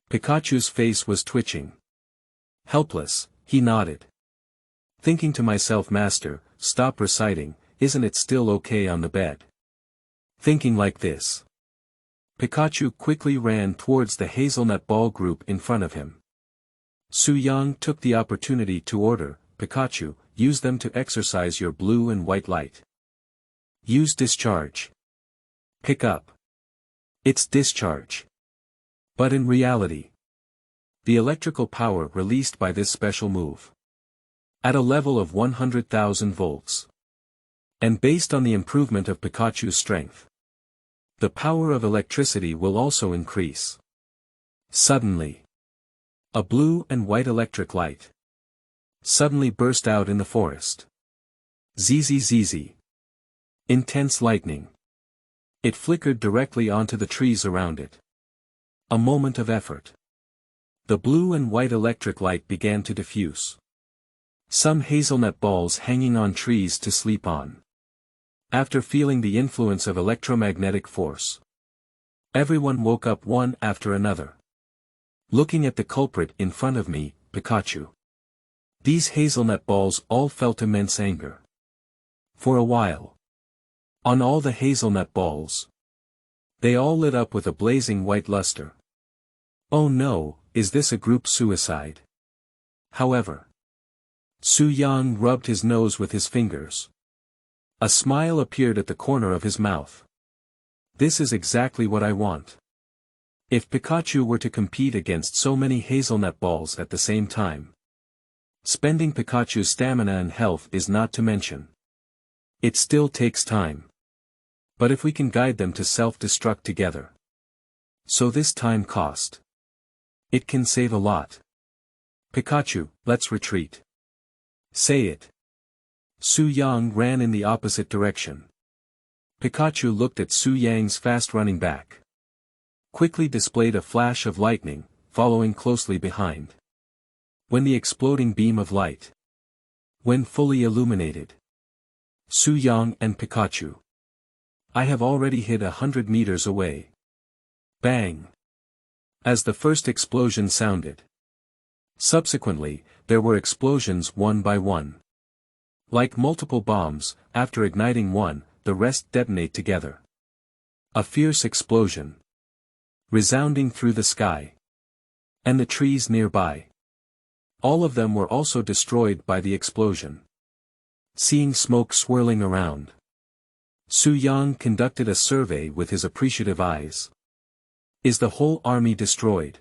Pikachu's face was twitching. Helpless, he nodded. Thinking to myself, Master, stop reciting, isn't it still okay on the bed? Thinking like this, Pikachu quickly ran towards the hazelnut ball group in front of him. Su Yang took the opportunity to order, Pikachu, use them to exercise your blue and white light. Use discharge. Pick up. It's discharge. But in reality, the electrical power released by this special move, at a level of 100,000 volts, and based on the improvement of Pikachu's strength, the power of electricity will also increase. Suddenly, a blue and white electric light suddenly burst out in the forest. Zzz. Intense lightning. It flickered directly onto the trees around it. A moment of effort. The blue and white electric light began to diffuse. Some hazelnut balls hanging on trees to sleep on. After feeling the influence of electromagnetic force, everyone woke up one after another. Looking at the culprit in front of me, Pikachu. These hazelnut balls all felt immense anger. For a while. On all the hazelnut balls. They all lit up with a blazing white luster. Oh no, is this a group suicide? However, Su Yang rubbed his nose with his fingers. A smile appeared at the corner of his mouth. This is exactly what I want. If Pikachu were to compete against so many hazelnut balls at the same time. Spending Pikachu's stamina and health is not to mention. It still takes time. But if we can guide them to self-destruct together. So this time cost. It can save a lot. Pikachu, let's retreat. Say it. Su Yang ran in the opposite direction. Pikachu looked at Su Yang's fast running back. Quickly displayed a flash of lightning, following closely behind. When the exploding beam of light. When fully illuminated. Su Yang and Pikachu. I have already hit 100 meters away. Bang! As the first explosion sounded. Subsequently, there were explosions one by one. Like multiple bombs, after igniting one, the rest detonate together. A fierce explosion. Resounding through the sky. And the trees nearby. All of them were also destroyed by the explosion. Seeing smoke swirling around. Su Yang conducted a survey with his appreciative eyes. Is the whole army destroyed?